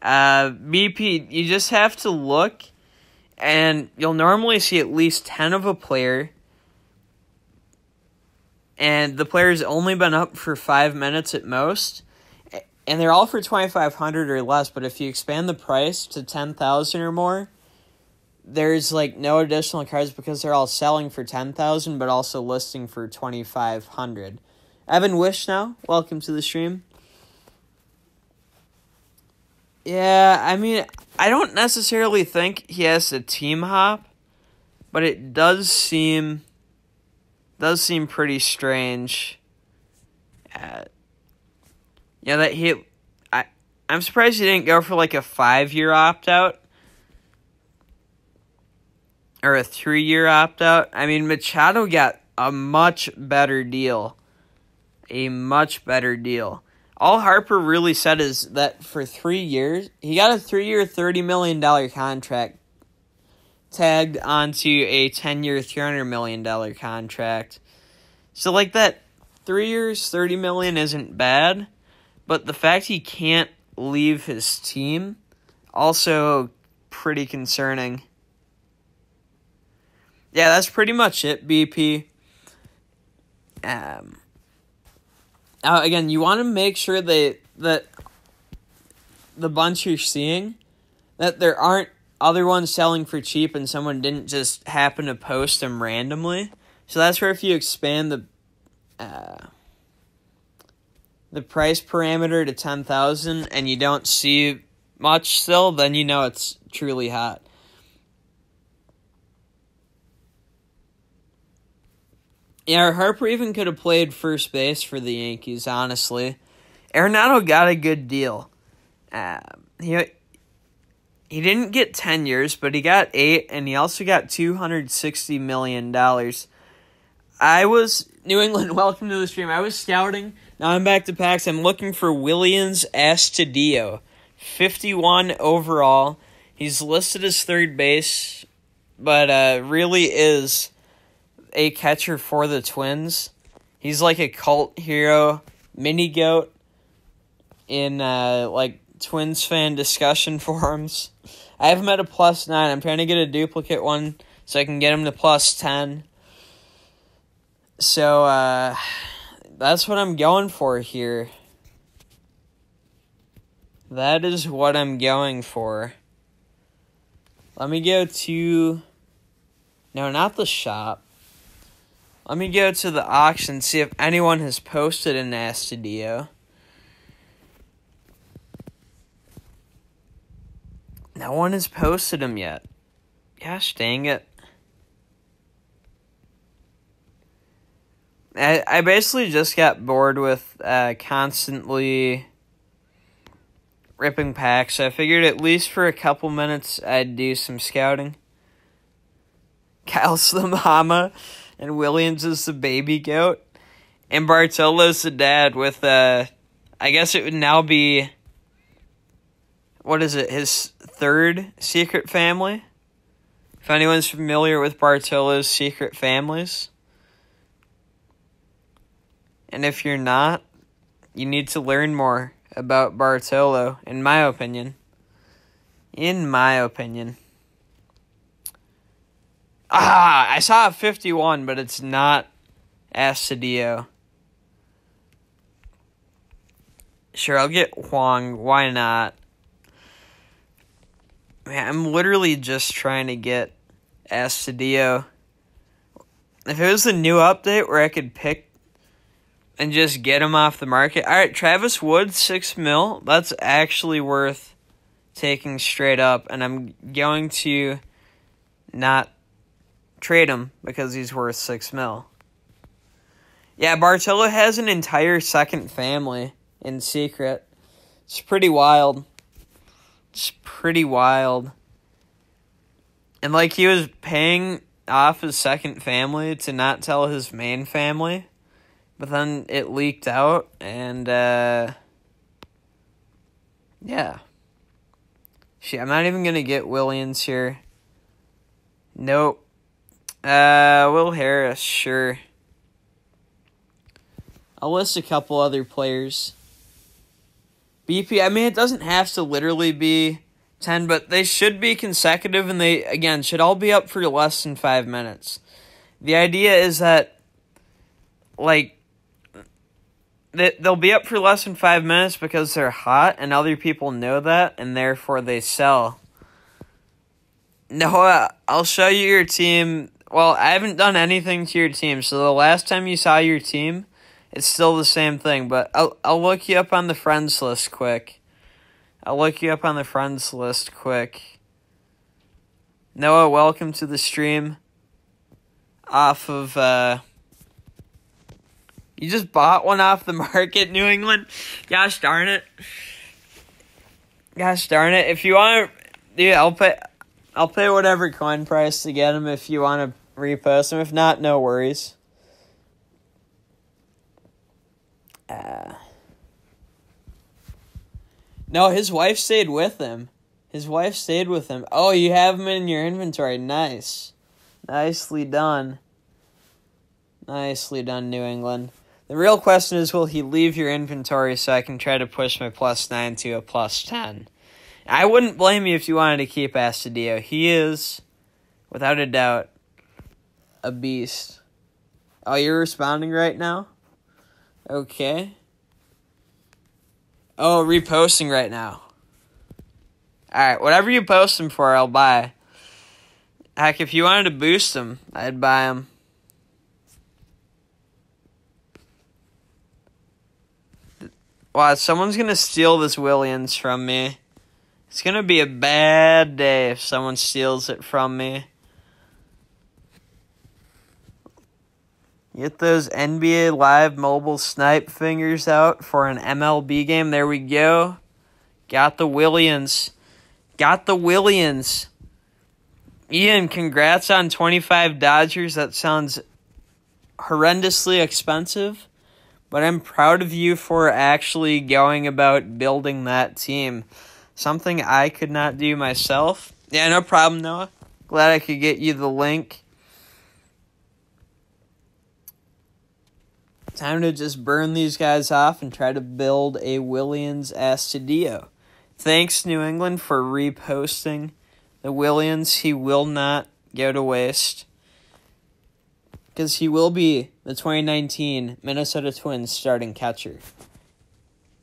BP, you just have to look, and you'll normally see at least 10 of a player. And the player's only been up for 5 minutes at most. And they're all for $2,500 or less, but if you expand the price to $10,000 or more, there's like no additional cards because they're all selling for $10,000, but also listing for $2,500. Evan Wishnow, welcome to the stream. Yeah, I mean, I don't necessarily think he has a team hop, but it does seem pretty strange. Yeah, that I'm surprised he didn't go for like a 5-year opt out. Or a 3-year opt-out. I mean, Machado got a much better deal. All Harper really said is that for 3 years, he got a 3-year, $30 million contract tagged onto a 10-year, $300 million contract. So, like, that 3 years, $30 million isn't bad, but the fact he can't leave his team, also pretty concerning. Yeah, that's pretty much it, BP. Again, you want to make sure that the bunch you're seeing, that there aren't other ones selling for cheap and someone didn't just happen to post them randomly. So that's where if you expand the price parameter to 10,000 and you don't see much still, then you know it's truly hot. Yeah, Harper even could have played first base for the Yankees, honestly. Arenado got a good deal. He didn't get 10 years, but he got 8, and he also got $260 million. New England, welcome to the stream. I was scouting. Now I'm back to packs. I'm looking for Williams Astudillo. 51 overall. He's listed as third base, but really is a catcher for the Twins. He's like a cult hero, mini goat. in Twins fan discussion forums. I have him at a +9. I'm trying to get a duplicate one so I can get him to +10. So that's what I'm going for here. That is what I'm going for. Let me go to... No, not the shop. Let me go to the auction, see if anyone has posted an Astudillo. No one has posted them yet. Gosh dang it. I basically just got bored with constantly ripping packs, so I figured at least for a couple minutes I'd do some scouting. Kyle's the mama, and Williams is the baby goat, and Bartolo's the dad with, I guess it would now be, what is it, his third secret family? If anyone's familiar with Bartolo's secret families. And if you're not, you need to learn more about Bartolo, in my opinion. In my opinion. I saw a 51, but it's not Astudillo. Sure, I'll get Huang. Why not? Man, I'm literally just trying to get Astudillo. If it was a new update where I could pick and just get him off the market. All right, Travis Wood, $6 million. That's actually worth taking straight up, and I'm going to not trade him because he's worth $6 million. Yeah, Bartolo has an entire second family in secret. It's pretty wild. It's pretty wild. And like he was paying off his second family to not tell his main family. But then it leaked out, and, yeah. Shit, I'm not even going to get Williams here. Nope. Will Harris, sure. I'll list a couple other players. BP, I mean, it doesn't have to literally be 10, but they should be consecutive, and they, again, should all be up for less than 5 minutes. The idea is that, like, they'll be up for less than 5 minutes because they're hot, and other people know that, and therefore they sell. Noah, I'll show you your team. Well, I haven't done anything to your team, so the last time you saw your team, it's still the same thing, but I'll look you up on the friends list quick. Noah, welcome to the stream. Off of, you just bought one off the market, New England? Gosh darn it. If you want to... Dude, I'll pay whatever coin price to get them if you want to repost them. If not, no worries. No, his wife stayed with him. Oh, you have him in your inventory. Nice. Nicely done. New England. The real question is, will he leave your inventory so I can try to push my +9 to a +10? I wouldn't blame you if you wanted to keep Astudillo. He is, without a doubt, a beast. Oh, you're responding right now? Okay. Oh, reposting right now. Alright, whatever you post him for, I'll buy. Heck, if you wanted to boost him, I'd buy him. Wow, someone's going to steal this Williams from me. It's going to be a bad day if someone steals it from me. Get those NBA Live mobile snipe fingers out for an MLB game. There we go. Got the Williams. Ian, congrats on 25 Dodgers. That sounds horrendously expensive. But I'm proud of you for actually going about building that team. Something I could not do myself. Yeah, no problem, Noah. Glad I could get you the link. Time to just burn these guys off and try to build a Willians Astudillo. Thanks, New England, for reposting the Willians. He will not go to waste, because he will be the 2019 Minnesota Twins starting catcher.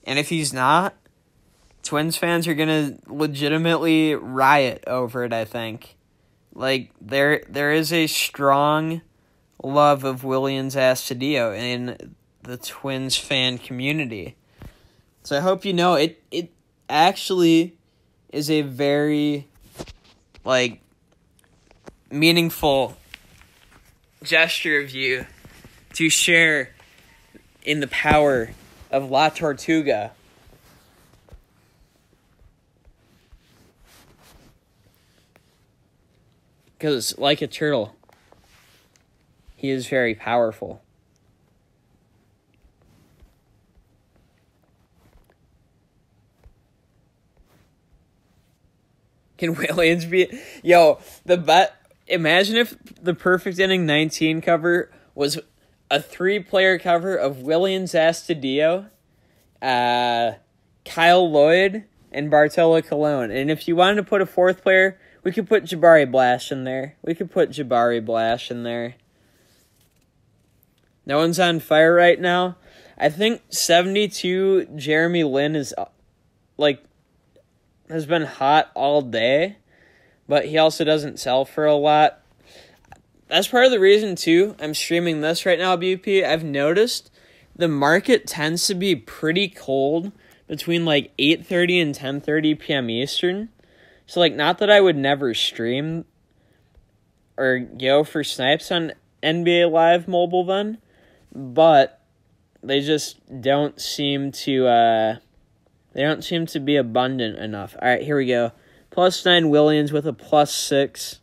And if he's not, Twins fans are going to legitimately riot over it, I think. Like, there is a strong love of Willians Astudillo in the Twins fan community. So I hope you know it actually is a very, like, meaningful gesture of you to share in the power of La Tortuga. Because, like a turtle, he is very powerful. Can Willians be... Yo, imagine if the Perfect Inning 19 cover was a 3-player cover of Willians Astudillo, Kyle Lloyd, and Bartolo Colon. And if you wanted to put a 4th player, we could put Jabari Blash in there. No one's on fire right now. I think 72 Jeremy Lin is, has been hot all day, but he also doesn't sell for a lot. That's part of the reason, too, I'm streaming this right now, BP. I've noticed the market tends to be pretty cold between, 8:30 and 10:30 p.m. Eastern. So, not that I would never stream or go for snipes on NBA Live Mobile then, but they just don't seem to, be abundant enough. All right, here we go. +9 Willians with a +6.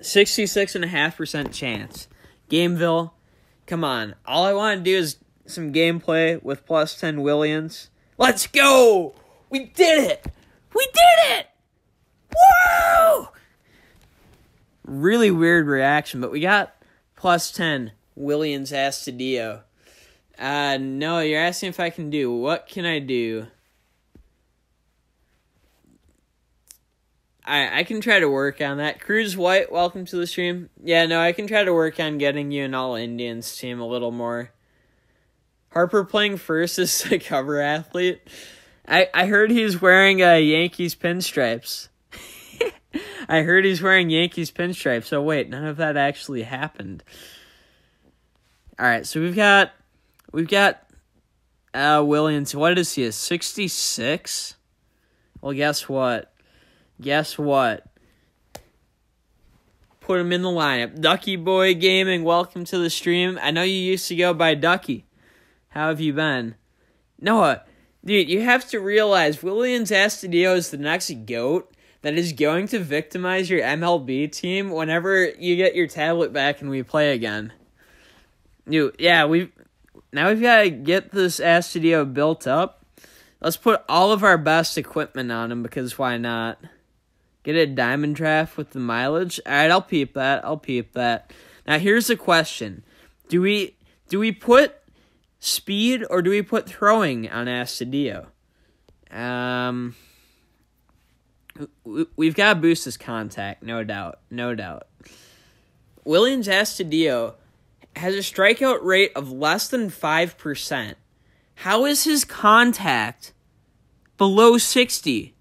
66.5% chance. Gameville, come on. All I want to do is some gameplay with +10 Willians. Let's go! We did it! Woo! Really weird reaction, but we got +10 Willians Astudillo. No, you're asking if I can do. What can I do? I can try to work on that. Cruz White, welcome to the stream. Yeah, no, I can try to work on getting you an All-Indians team a little more. Harper playing first as a cover athlete. I heard he's wearing Yankees pinstripes. I heard he's wearing Yankees pinstripes. So wait, none of that actually happened. All right, so we've got Williams. What is he? A 66? Well, guess what? Put him in the lineup. Ducky Boy Gaming, welcome to the stream. I know you used to go by Ducky. How have you been? Noah, dude, you have to realize Willians Astudillo is the next GOAT that is going to victimize your MLB team whenever you get your tablet back and we play again. We've got to get this Astudillo built up. Let's put all of our best equipment on him, because why not? Get a diamond draft with the mileage. All right, I'll peep that. Now here's the question: Do we put speed or do we put throwing on Astudillo? We've got to boost his contact, no doubt. Willians Astudillo has a strikeout rate of less than 5%. How is his contact below 60?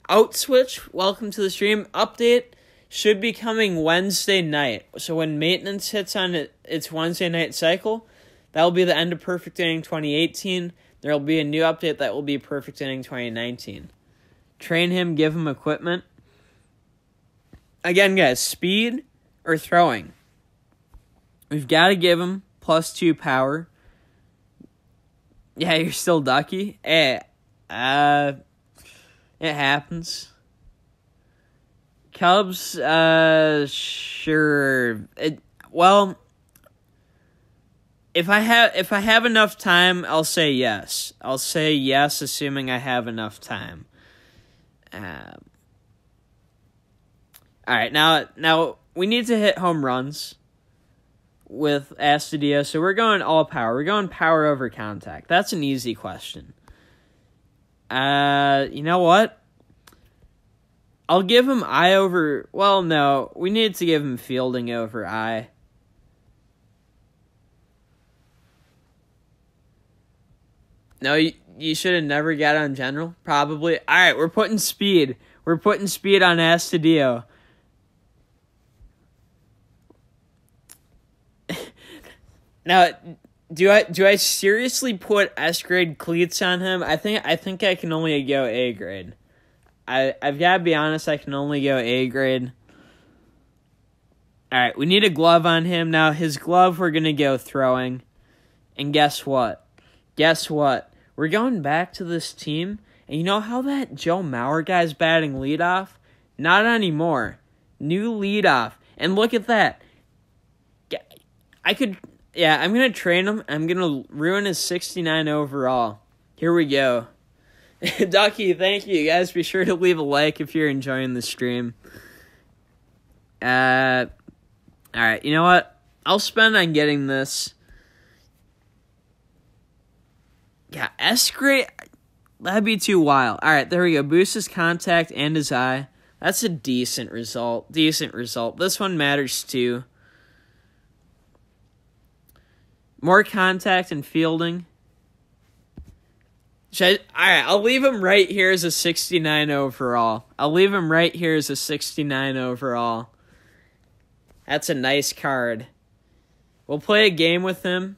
Outswitch, welcome to the stream. Update should be coming Wednesday night. So when maintenance hits on its Wednesday night cycle, that will be the end of Perfect Inning 2018. There will be a new update that will be Perfect Inning 2019. Train him, give him equipment. Again, guys, speed or throwing. We've got to give him +2 power. Yeah, you're still Ducky? It happens. Cubs, sure. If I have enough time, I'll say yes. I'll say yes, assuming I have enough time. All right, now we need to hit home runs. with Astudillo, so we're going all power. We're going power over contact. That's an easy question. You know what? I'll give him eye over... Well, no. We need to give him fielding over eye. No, you should have never got on general? Probably. All right, we're putting speed. We're putting speed on Astudillo. Now, do I seriously put S grade cleats on him? I think I can only go A grade. I've got to be honest, I can only go A grade. All right, we need a glove on him. Now, his glove, we're going to go throwing. And guess what? We're going back to this team. And you know how that Joe Mauer guy's batting leadoff? Not anymore. New leadoff. And look at that. I'm going to train him. I'm going to ruin his 69 overall. Here we go. Ducky, thank you. Guys, be sure to leave a like if you're enjoying the stream. Alright, you know what? I'll spend on getting this. Yeah, S grade, that'd be too wild. Alright, there we go. Boost his contact and his eye. That's a decent result. This one matters too. More contact and fielding. Alright, I'll leave him right here as a 69 overall. That's a nice card. We'll play a game with him.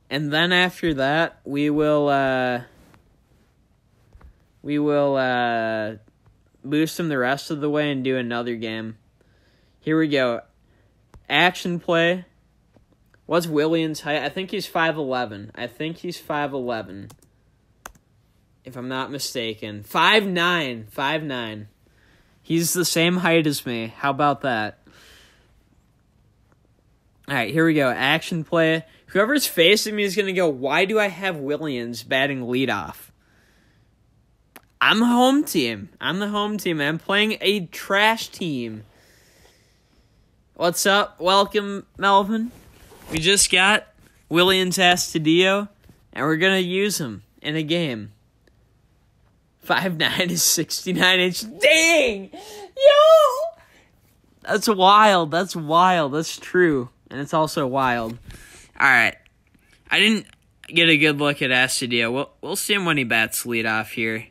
And then after that, we will boost him the rest of the way and do another game. Here we go. Action play. What's Williams' height? I think he's 5'11". If I'm not mistaken. 5'9". He's the same height as me. How about that? Alright, here we go. Action play. Whoever's facing me is going to go, why do I have Williams batting leadoff? I'm the home team. I'm playing a trash team. What's up? Welcome, Melvin. We just got Williams Astudillo, and we're going to use him in a game. 5'9" is 69 inch. Dang! Yo! That's wild. That's true. And it's also wild. Alright. I didn't get a good look at Astudillo. We'll see him when he bats leadoff here.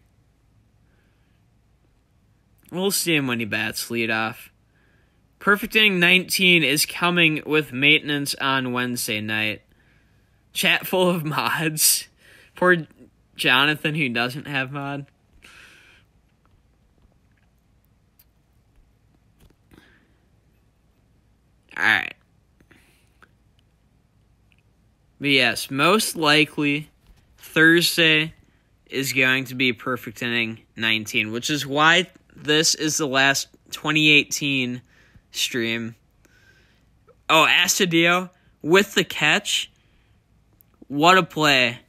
Perfect Inning 19 is coming with maintenance on Wednesday night. Chat full of mods. Poor Jonathan who doesn't have mod. Alright. But yes, most likely Thursday is going to be Perfect Inning 19, which is why this is the last 2018 stream. Oh, Astudillo with the catch. What a play.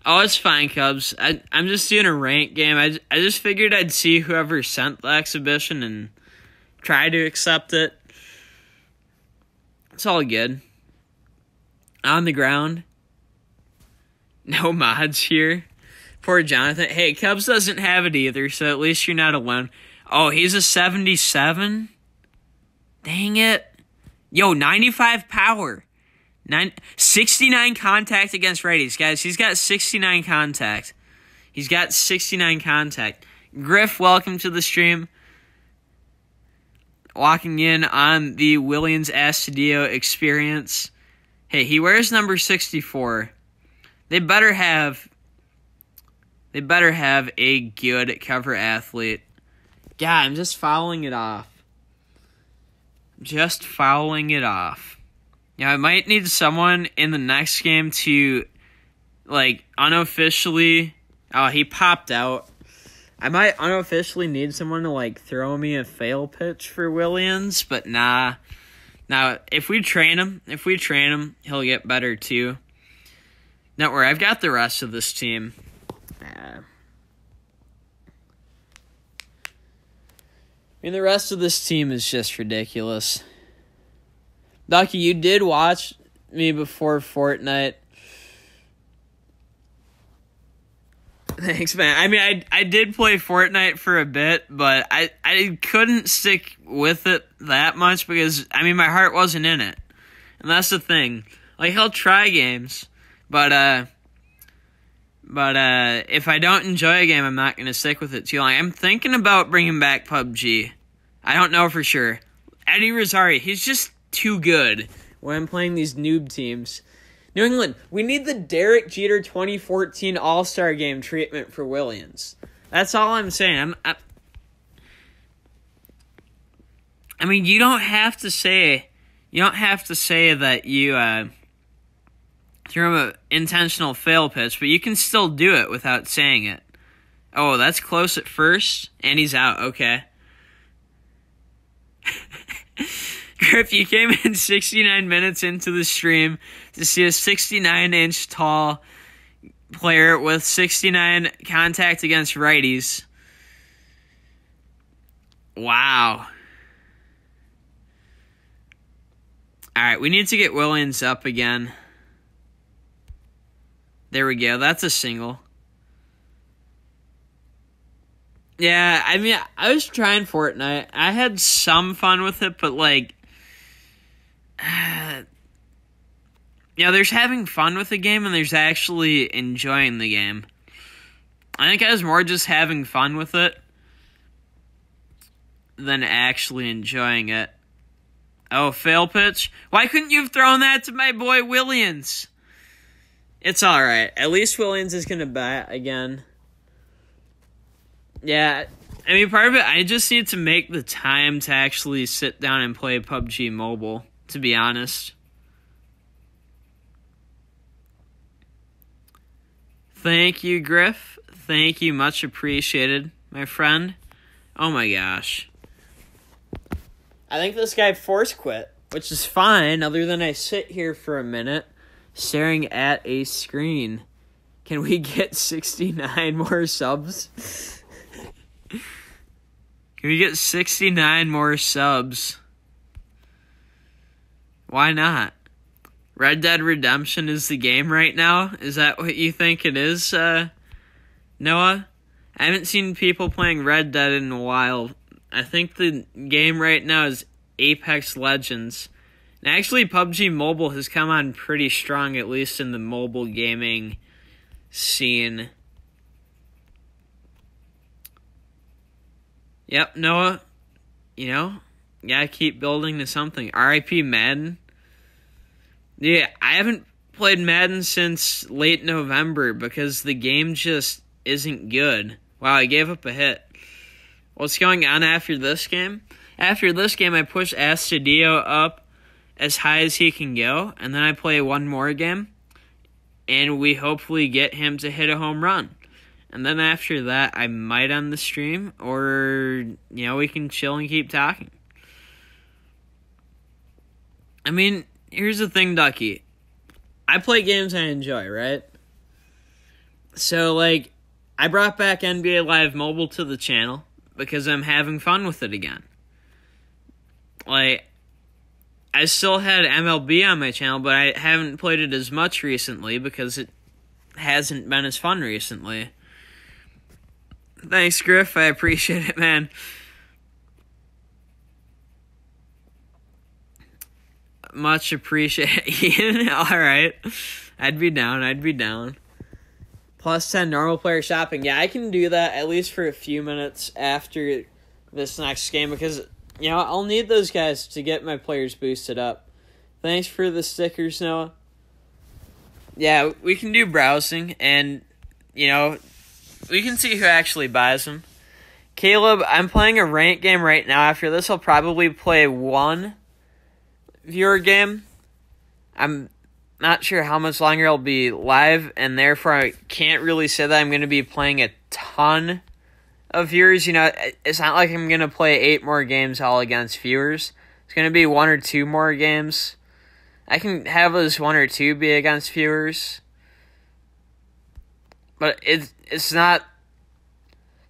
Oh, it's fine, Cubs. I'm just doing a rank game. I just figured I'd see whoever sent the exhibition and try to accept it. It's all good. On the ground. No mods here. Poor Jonathan. Hey, Cubs doesn't have it either, so at least you're not alone. Oh, he's a 77? Dang it. Yo, 95 power. 69 contact against righties. Guys, he's got 69 contact. Griff, welcome to the stream. Walking in on the Williams Astudillo experience. Hey, he wears number 64. They better have a good cover athlete. Yeah, I'm just fouling it off. Yeah, I might need someone in the next game to, like, unofficially... Oh, he popped out. I might unofficially need someone to, like, throw me a fail pitch for Williams, but nah. Now, if we train him, he'll get better, too. Don't worry, I've got the rest of this team. The rest of this team is just ridiculous. Ducky, you did watch me before Fortnite. Thanks, man. I mean, I did play Fortnite for a bit, but I couldn't stick with it that much because, I mean, my heart wasn't in it. And that's the thing. Like, I'll try games, but if I don't enjoy a game, I'm not going to stick with it too long. I'm thinking about bringing back PUBG. I don't know for sure. Eddie Rosario, he's just too good when I'm playing these noob teams. New England, we need the Derek Jeter 2014 All-Star Game treatment for Williams. That's all I'm saying. I mean, you don't have to say that you threw him an intentional fail pitch, but you can still do it without saying it. Oh, that's close at first, and he's out. Okay. Griff, you came in 69 minutes into the stream to see a 69-inch tall player with 69 contact against righties. Wow. All right, we need to get Williams up again. There we go. That's a single. Yeah, I mean, I was trying Fortnite. I had some fun with it, but, like, there's having fun with the game and there's actually enjoying the game. I think I was more just having fun with it than actually enjoying it. Oh, fail pitch? Why couldn't you have thrown that to my boy Williams? It's alright. At least Williams is going to bat again. Yeah, I mean, part of it, I just need to make the time to actually sit down and play PUBG Mobile, to be honest. Thank you, Griff. Thank you. Much appreciated, my friend. Oh my gosh. I think this guy force quit, which is fine, other than I sit here for a minute staring at a screen. Can we get 69 more subs? Can we get 69 more subs? Why not? Red Dead Redemption is the game right now? Is that what you think it is, Noah? I haven't seen people playing Red Dead in a while. I think the game right now is Apex Legends. And actually, PUBG Mobile has come on pretty strong, at least in the mobile gaming scene. Yep, Noah, gotta keep building to something. RIP Madden. Yeah, I haven't played Madden since late November because the game just isn't good. Wow, I gave up a hit. What's going on after this game? After this game, I push Astudillo up as high as he can go, and then I play one more game, and we hopefully get him to hit a home run. And then after that, I might end the stream, or, we can chill and keep talking. I mean, here's the thing, Ducky. I play games I enjoy, right? So, I brought back NBA Live Mobile to the channel because I'm having fun with it again. I still had MLB on my channel, but I haven't played it as much recently because it hasn't been as fun recently. Thanks, Griff. I appreciate it, man. Much appreciated, Ian. Alright. I'd be down. Plus 10 normal player shopping. Yeah, I can do that at least for a few minutes after this next game because, I'll need those guys to get my players boosted up. Thanks for the stickers, Noah. Yeah, we can do browsing and, we can see who actually buys them. Caleb, I'm playing a ranked game right now. After this, I'll probably play one viewer game. I'm not sure how much longer I'll be live, and therefore I can't really say that I'm going to be playing a ton of viewers. It's not like I'm going to play 8 more games all against viewers. It's going to be 1 or 2 more games. I can have those 1 or 2 be against viewers. But it's not...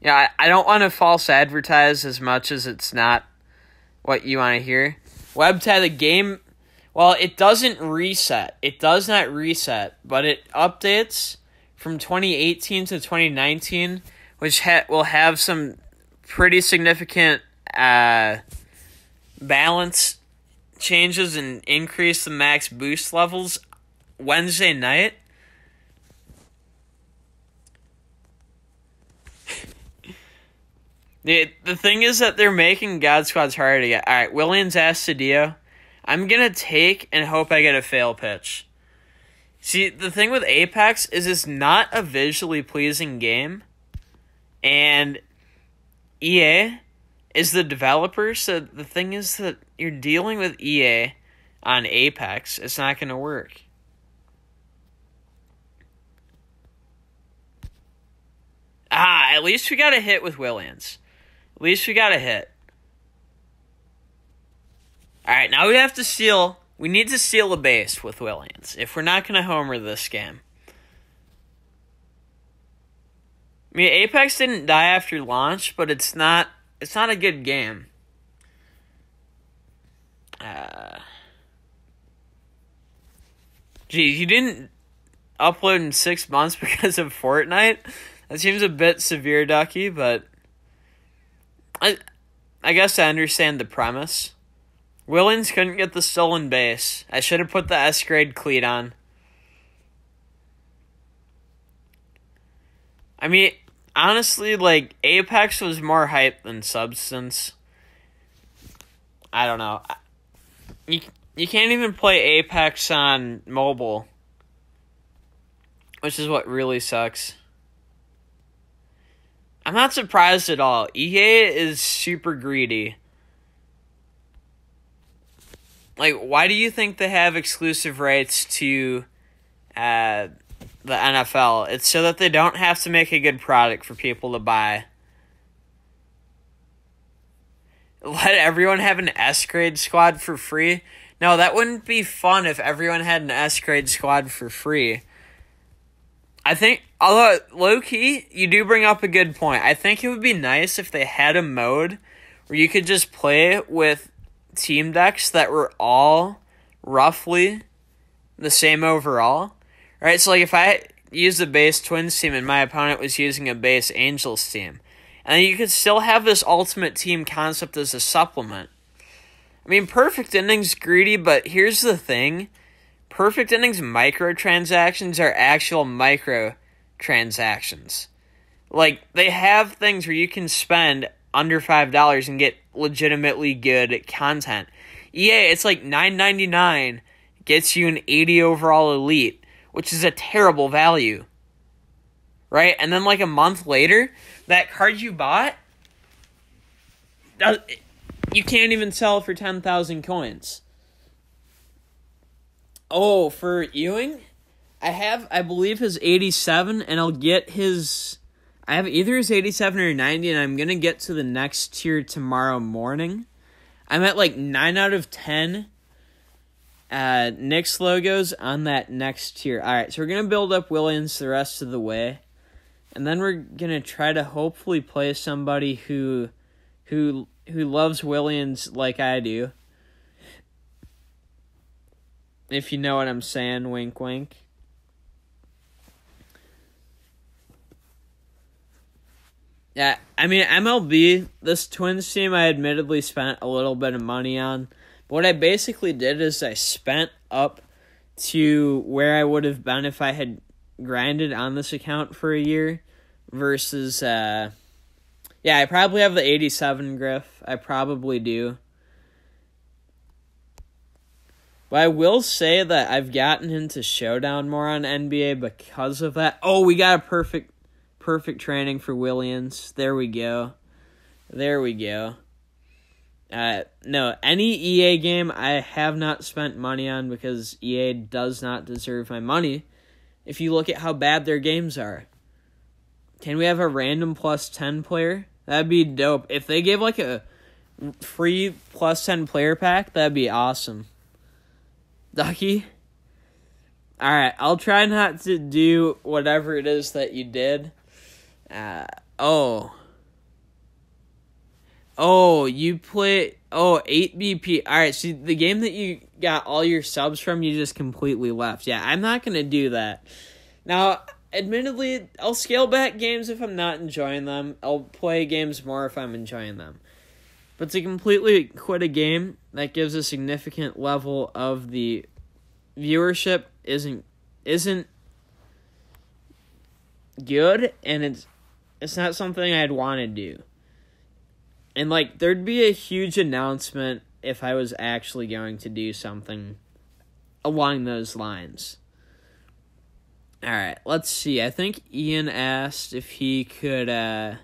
I don't want to false advertise as much as it's not what you want to hear. Webbed had a game Well, it doesn't reset. It does not reset, but it updates from 2018 to 2019, which will have some pretty significant balance changes and increase the max boost levels Wednesday night. The thing is that they're making God Squads harder to get. All right, Williams Astudillo. I'm going to take and hope I get a fail pitch. See, the thing with Apex is it's not a visually pleasing game. And EA is the developer, so the thing is that you're dealing with EA on Apex. It's not going to work. At least we got a hit with Williams. At least we got a hit. Alright, now we have to steal. We need to steal a base with Williams if we're not going to homer this game. I mean, Apex didn't die after launch, but it's not a good game. Geez, you didn't upload in 6 months because of Fortnite? That seems a bit severe, Ducky, but I guess I understand the premise. Williams couldn't get the stolen base. I should have put the S-grade cleat on. I mean, honestly, like, Apex was more hype than substance. I don't know. You can't even play Apex on mobile, which is what really sucks. I'm not surprised at all. EA is super greedy. Like, why do you think they have exclusive rights to the NFL? It's so that they don't have to make a good product for people to buy. Let everyone have an S-grade squad for free? No, that wouldn't be fun if everyone had an S-grade squad for free. I think, although low-key, you do bring up a good point. I think it would be nice if they had a mode where you could just play with team decks that were all roughly the same overall. Right? So, like, if I used a base Twins team and my opponent was using a base Angels team, and then you could still have this ultimate team concept as a supplement. I mean, Perfect Innings greedy, but here's the thing. Perfect Innings microtransactions are actual microtransactions. Like, they have things where you can spend under $5 and get legitimately good content. EA, it's like $9.99 gets you an 80 overall elite, which is a terrible value. Right? And then like a month later, that card you bought, you can't even sell it for 10,000 coins. Oh, for Ewing, I believe his 87, and I'll get his, I have either his 87 or 90, and I'm going to get to the next tier tomorrow morning. I'm at like 9 out of 10 Knicks logos on that next tier. Alright, so we're going to build up Williams the rest of the way, and then we're going to try to hopefully play somebody who loves Williams like I do. If you know what I'm saying, wink, wink. Yeah, I mean, MLB, this Twins team I admittedly spent a little bit of money on. But what I basically did is I spent up to where I would have been if I had grinded on this account for a year versus, yeah, I probably have the 87 Griff. I probably do. But I will say that I've gotten into Showdown more on NBA because of that. Oh, we got a perfect training for Williams. There we go. No, any EA game I have not spent money on because EA does not deserve my money if you look at how bad their games are. Can we have a random plus 10 player? That'd be dope. If they gave like a free plus 10 player pack, that'd be awesome. Ducky? Alright, I'll try not to do whatever it is that you did. Oh, you play... Oh, 8BP. All right, see, the game that you got all your subs from, you just completely left. Yeah, I'm not going to do that. Now, admittedly, I'll scale back games if I'm not enjoying them. I'll play games more if I'm enjoying them. But to completely quit a game that gives a significant level of the viewership isn't good, and it's not something I'd want to do. And, like, there'd be a huge announcement if I was actually going to do something along those lines. All right, let's see. I think Ian asked if he could, I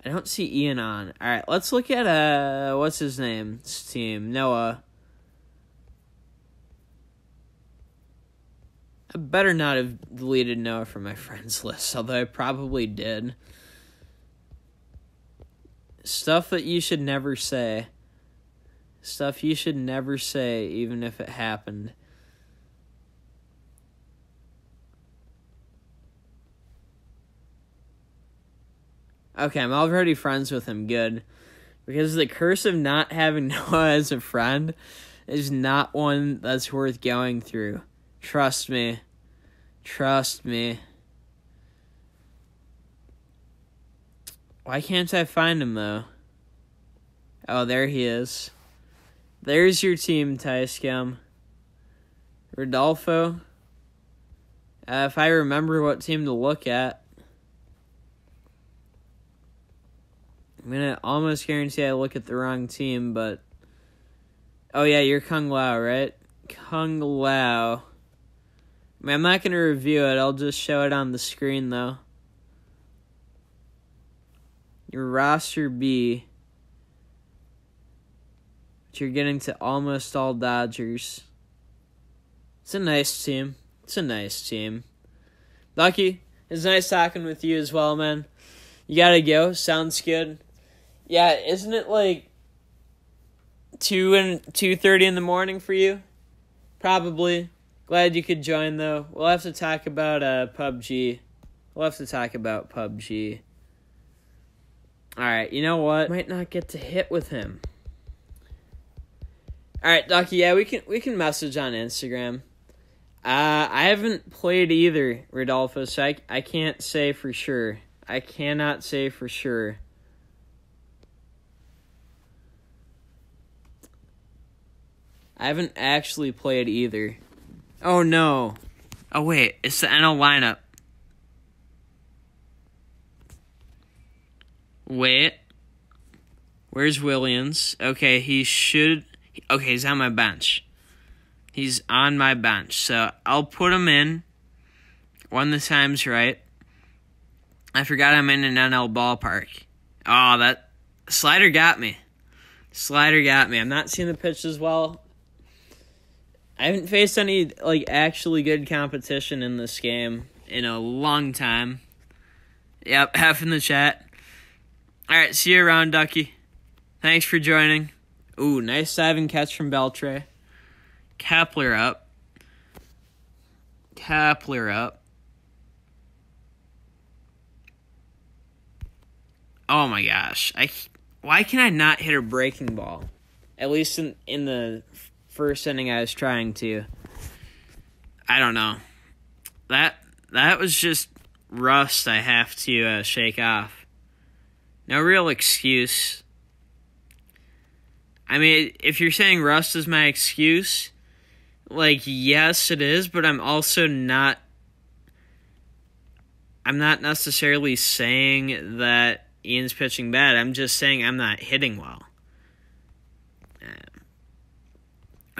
don't see Ian on. All right, let's look at, what's his name? This team, Noah. I better not have deleted Noah from my friends list, although I probably did. Stuff that you should never say. Stuff you should never say, even if it happened. Okay, I'm already friends with him. Good. Because the curse of not having Noah as a friend is not one that's worth going through. Trust me. Trust me. Why can't I find him, though? Oh, there he is. There's your team, Tyscam. Rodolfo. If I remember what team to look at. I'm going to almost guarantee I look at the wrong team, but... Oh, yeah, you're Kung Lao, right? Kung Lao. I mean, I'm not going to review it. I'll just show it on the screen, though. Your roster B. But you're getting to almost all Dodgers. It's a nice team. It's a nice team. Lucky, it's nice talking with you as well, man. You gotta go. Sounds good. Yeah, isn't it like 2:30 in the morning for you? Probably. Glad you could join, though. We'll have to talk about PUBG. Alright, you know what? Might not get to hit with him. Alright, Ducky, yeah, we can message on Instagram. I haven't played either, Rodolfo, so I can't say for sure. I cannot say for sure. I haven't actually played either. Oh, no. Oh, wait, it's the NL lineup. Wait. Where's Williams? Okay, okay, he's on my bench. He's on my bench. So I'll put him in when the time's right. I forgot I'm in an NL ballpark. Oh, that slider got me. I'm not seeing the pitch as well. I haven't faced any actually good competition in this game in a long time. Yep, half in the chat. Alright, see you around, Ducky. Thanks for joining. Ooh, nice diving catch from Beltre. Kepler up. Oh my gosh. Why can I not hit a breaking ball? At least in the first inning I was trying to. I don't know. That was just rust I have to shake off. No real excuse. I mean, if you're saying rust is my excuse, yes, it is, but I'm also not... I'm not necessarily saying that Ian's pitching bad. I'm just saying I'm not hitting well.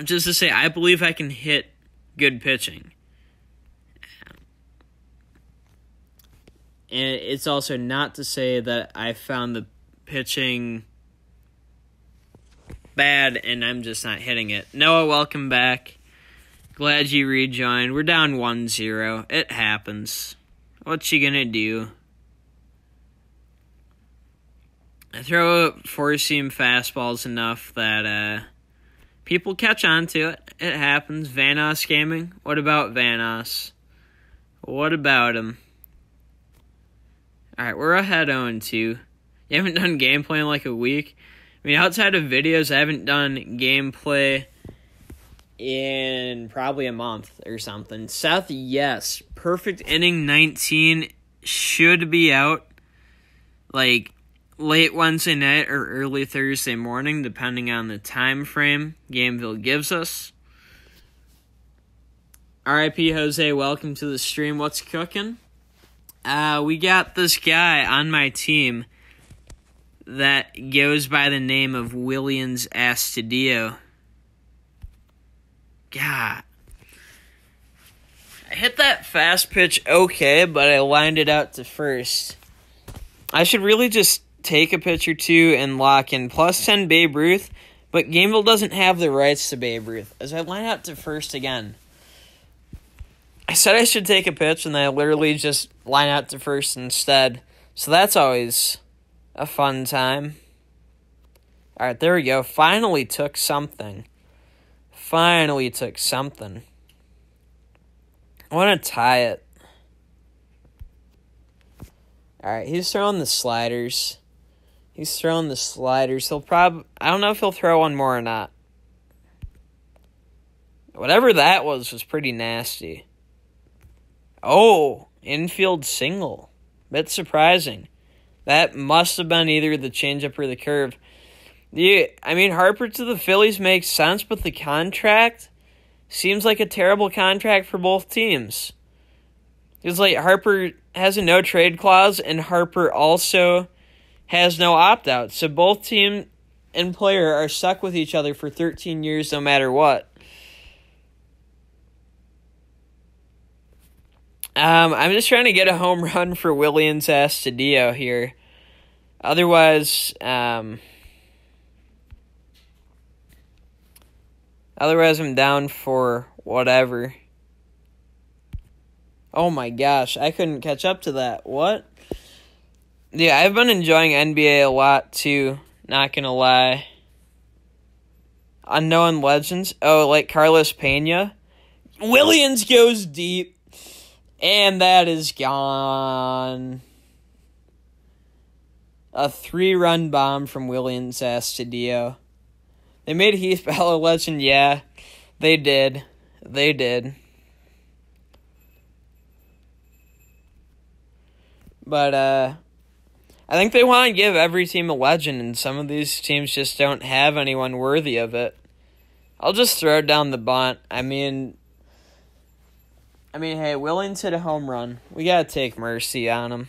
Just to say, I believe I can hit good pitching. And it's also not to say that I found the pitching bad and I'm just not hitting it. Noah, welcome back. Glad you rejoined. We're down 1-0. It happens. What you gonna do? I throw up four-seam fastballs enough that people catch on to it. It happens. Vanos Gaming. What about Vanos? What about him? All right, we're ahead 0-2. You haven't done gameplay in like a week. I mean, outside of videos, I haven't done gameplay in probably a month or something. Seth, yes. Perfect Inning 19 should be out like late Wednesday night or early Thursday morning, depending on the time frame Gameville gives us. R.I.P. Jose, welcome to the stream. What's cooking? We got this guy on my team that goes by the name of Williams Astudillo. God. I hit that fast pitch okay, but I lined it out to first. I should really just take a pitch or two and lock in +10 Babe Ruth, but Gameville doesn't have the rights to Babe Ruth, as I line out to first again. I said I should take a pitch, and I literally just line out to first instead. So that's always a fun time. All right, there we go. Finally took something. I want to tie it. All right, he's throwing the sliders. He'll probably... I don't know if he'll throw one more or not. Whatever that was pretty nasty. Oh, infield single. Bit surprising. That must have been either the changeup or the curve. Harper to the Phillies makes sense, but the contract seems like a terrible contract for both teams. Because, Harper has a no-trade clause, and Harper also has no opt-out. So both team and player are stuck with each other for 13 years no matter what. I'm just trying to get a home run for Williams Astudillo here. Otherwise, I'm down for whatever. Oh my gosh, I couldn't catch up to that. What? Yeah, I've been enjoying NBA a lot too, not gonna lie. Unknown legends. Oh, like Carlos Pena. Williams goes deep. And that is gone. A 3-run bomb from Williams Astudillo. They made Heath Bell a legend, yeah. They did. But, I think they want to give every team a legend, and some of these teams just don't have anyone worthy of it. I'll just throw down the bunt. Hey, Williams hit a home run. We gotta take mercy on him.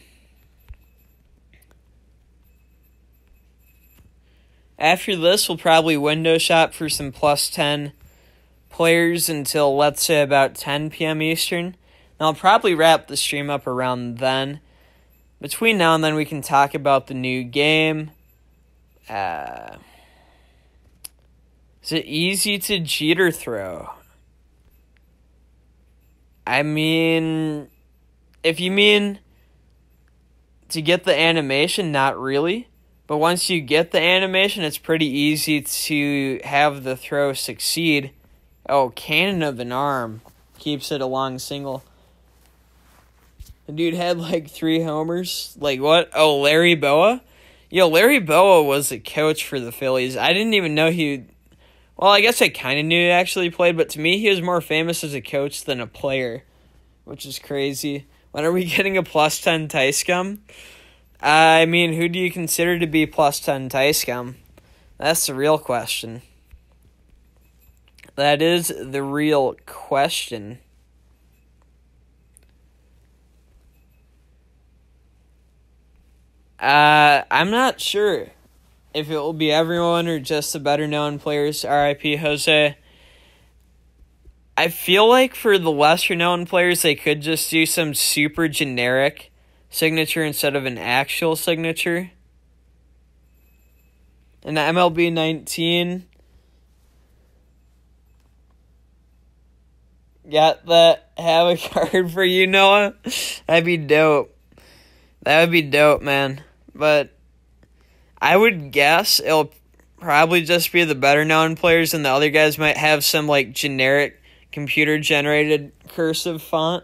After this, we'll probably window shop for some +10 players until, let's say, about 10 p.m. Eastern. And I'll probably wrap the stream up around then. Between now and then, we can talk about the new game. Is it easy to Jeter throw? If you mean to get the animation, not really. But once you get the animation, it's pretty easy to have the throw succeed. Oh, cannon of an arm. Keeps it a long single. The dude had 3 homers. What? Oh, Larry Boa? Larry Boa was a coach for the Phillies. I didn't even know he... Well, I guess I kind of knew he actually played, but to me, he was more famous as a coach than a player, which is crazy. When are we getting a +10 Ty Scum? Who do you consider to be +10 Ty Scum? That's the real question. That is the real question. I'm not sure if it will be everyone or just the better-known players. R.I.P. Jose. I feel like for the lesser-known players, they could just do some super generic signature instead of an actual signature. In the MLB 19, got that? Have a card for you, Noah? That'd be dope. That would be dope, man. But I would guess it'll probably just be the better-known players, and the other guys might have some, generic computer-generated cursive font.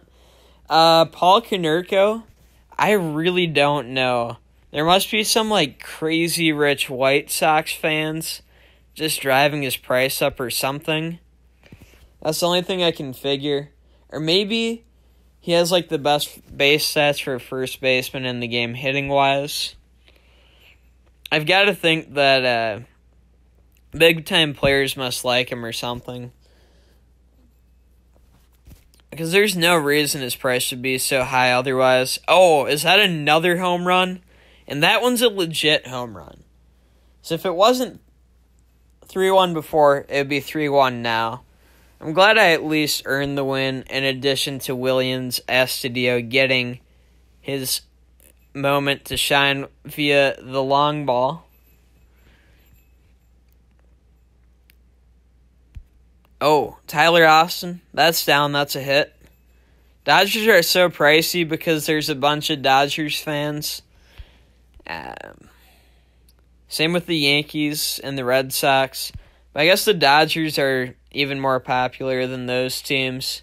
Paul Konerko, I really don't know. There must be some, like, crazy rich White Sox fans just driving his price up or something. That's the only thing I can figure. Or maybe he has, like, the best base stats for a first baseman in the game hitting-wise. I've got to think that big-time players must like him or something. Because there's no reason his price should be so high otherwise. Oh, is that another home run? And that one's a legit home run. So if it wasn't 3-1 before, it would be 3-1 now. I'm glad I at least earned the win in addition to Williams Astudillo getting his moment to shine via the long ball. Oh, Tyler Austin, that's down, that's a hit. Dodgers are so pricey because there's a bunch of Dodgers fans. Same with the Yankees and the Red Sox. But I guess the Dodgers are even more popular than those teams.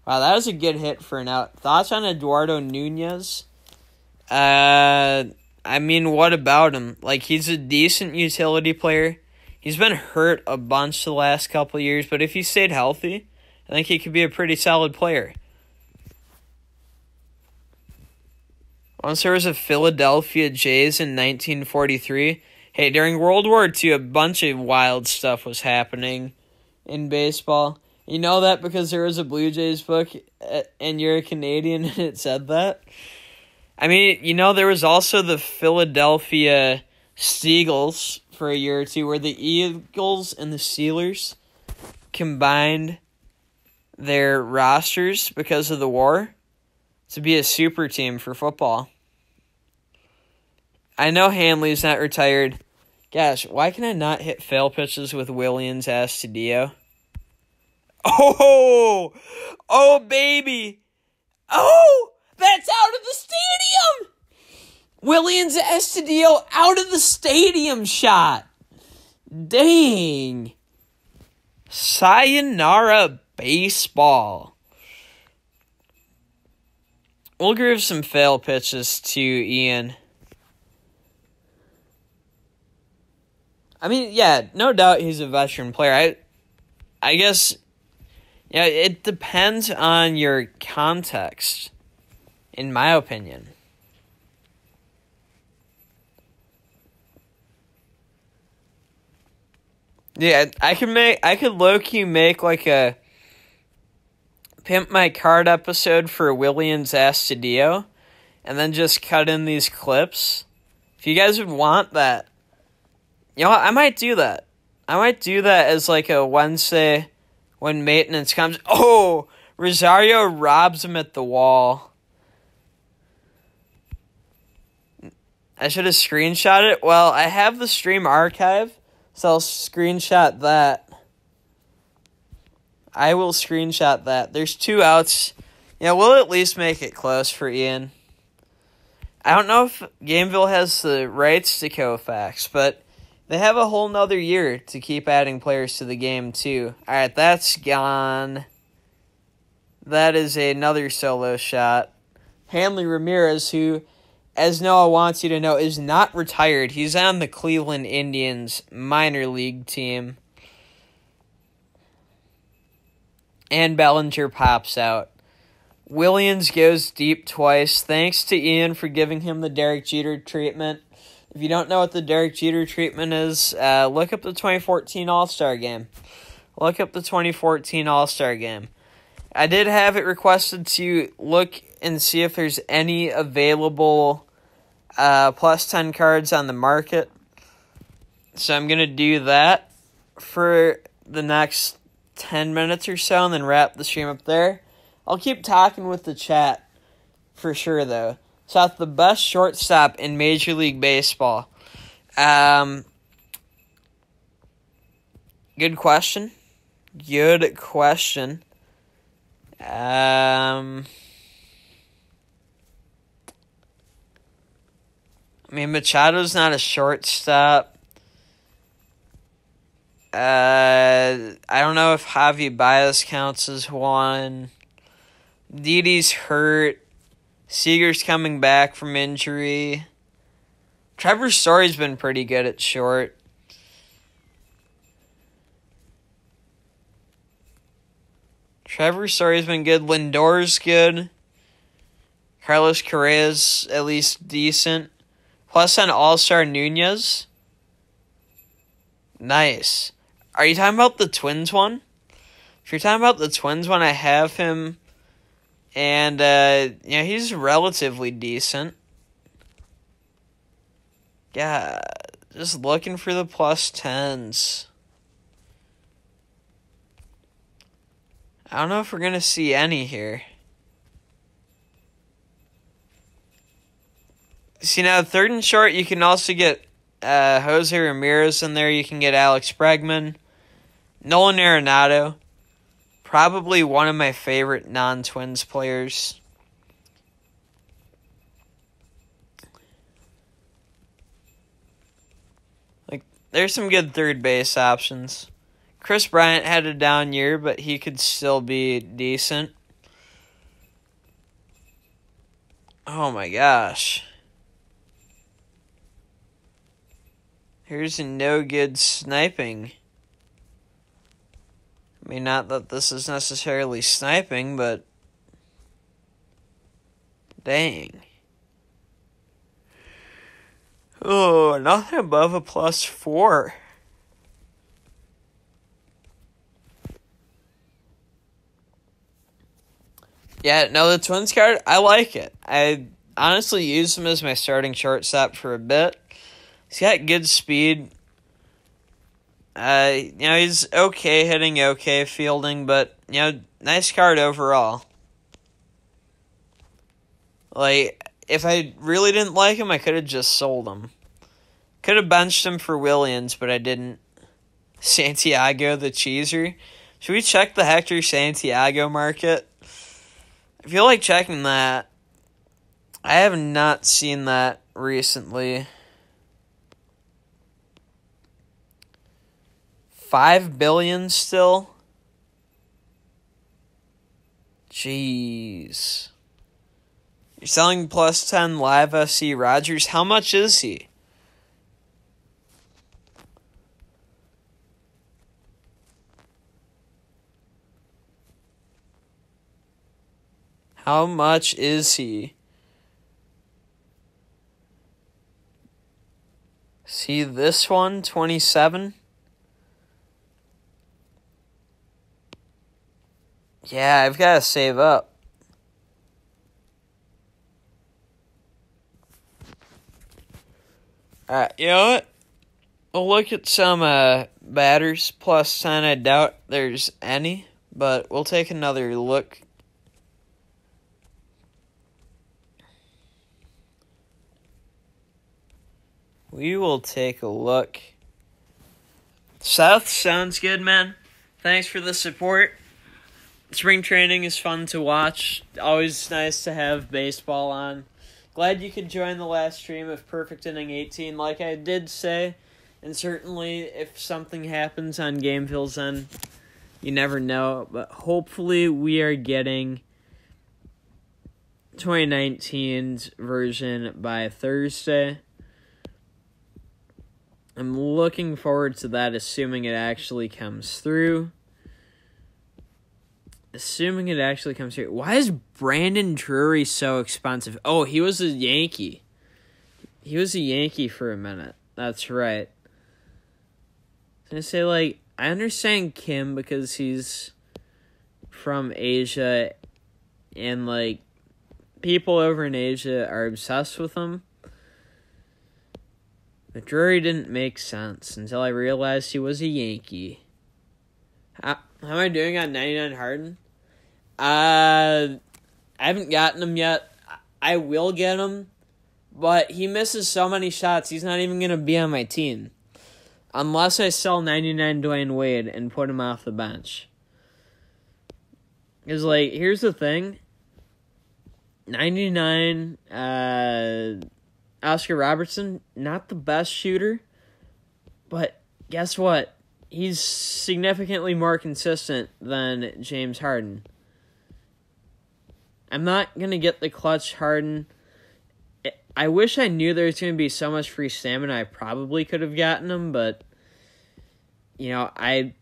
Wow, that was a good hit for an out. Thoughts on Eduardo Nunez? I mean, what about him? Like, he's a decent utility player. He's been hurt a bunch the last couple of years, but if he stayed healthy, I think he could be a pretty solid player. Once there was a Philadelphia Jays in 1943. Hey, during World War II, a bunch of wild stuff was happening in baseball. You know that because there was a Blue Jays book, and you're a Canadian, and it said that? I mean, you know, there was also the Philadelphia Steagles for a year or two, where the Eagles and the Steelers combined their rosters because of the war to be a super team for football. I know Hanley's not retired. Gosh, why can I not hit fail pitches with Williams Astudillo? Oh! Oh, baby! Oh! That's out of the stadium! Williams Astudillo out of the stadium shot. Dang. Sayonara baseball. We'll give some fail pitches to Ian. I mean, yeah, no doubt he's a veteran player. I guess, yeah, it depends on your context, in my opinion. Yeah, I could low-key make like a Pimp My Card episode for Williams Astudillo, and then just cut in these clips. If you guys would want that, you know what, I might do that. I might do that as like a Wednesday when maintenance comes. Oh, Rosario robs him at the wall. I should have screenshot it. Well, I have the stream archive, so I'll screenshot that. I will screenshot that. There's 2 outs. Yeah, we'll at least make it close for Ian. I don't know if Gameville has the rights to Koufax, but they have a whole nother year to keep adding players to the game, too. Alright, that's gone. That is another solo shot. Hanley Ramirez, who, as Noah wants you to know, is not retired. He's on the Cleveland Indians minor league team. And Bellinger pops out. Williams goes deep twice. Thanks to Ian for giving him the Derek Jeter treatment. If you don't know what the Derek Jeter treatment is, look up the 2014 All-Star Game. Look up the 2014 All-Star Game. I did have it requested to look and see if there's any available plus 10 cards on the market. So I'm going to do that for the next 10 minutes or so and then wrap the stream up there. I'll keep talking with the chat for sure, though. So that's the best shortstop in Major League Baseball. Good question. Good question. I mean, Machado's not a shortstop. I don't know if Javi Baez counts as one. Didi's hurt. Seager's coming back from injury. Trevor Story's been pretty good at short. Trevor Story's been good. Lindor's good. Carlos Correa's at least decent. Plus an All-Star Nunez. Nice. Are you talking about the Twins one? If you're talking about the Twins one, I have him. And, he's relatively decent. Yeah, just looking for the plus 10s. I don't know if we're going to see any here. See, now, third and short, you can also get Jose Ramirez in there. You can get Alex Bregman. Nolan Arenado. Probably one of my favorite non-Twins players. There's some good third base options. Chris Bryant had a down year, but he could still be decent. Oh my gosh. Here's a no good sniping. I mean, not that this is necessarily sniping, but dang. Oh, nothing above a plus 4. Yeah, no, the Twins card, I like it. I honestly used him as my starting shortstop for a bit. He's got good speed. He's okay hitting, okay fielding, but, nice card overall. If I really didn't like him, I could have just sold him. Could have benched him for Williams, but I didn't. Santiago the Cheeser. Should we check the Hector Santiago market? I feel like checking that. I have not seen that recently. $5 billion still? Jeez. You're selling plus 10 live FC Rogers. How much is he? How much is he? See this one, 27? Yeah, I've got to save up. Alright, you know what? We'll look at some batters plus 10. I doubt there's any, but we'll take another look. We will take a look. South sounds good, man. Thanks for the support. Spring training is fun to watch. Always nice to have baseball on. Glad you could join the last stream of Perfect Inning 18. Like I did say, and certainly if something happens on Gamefill's end, you never know. But hopefully we are getting 2019's version by Thursday. I'm looking forward to that, assuming it actually comes through. Why is Brandon Drury so expensive? Oh, he was a Yankee. He was a Yankee for a minute. That's right. I was going to say, I understand Kim because he's from Asia and, people over in Asia are obsessed with him. But Drury didn't make sense until I realized he was a Yankee. How am I doing on 99 Harden? I haven't gotten him yet. I will get him, but he misses so many shots, he's not even going to be on my team. Unless I sell 99 Dwayne Wade and put him off the bench. Because, here's the thing. 99, Oscar Robertson, not the best shooter, but guess what? He's significantly more consistent than James Harden. I'm not going to get the clutch Harden. I wish I knew there was going to be so much free stamina. I probably could have gotten him, but, I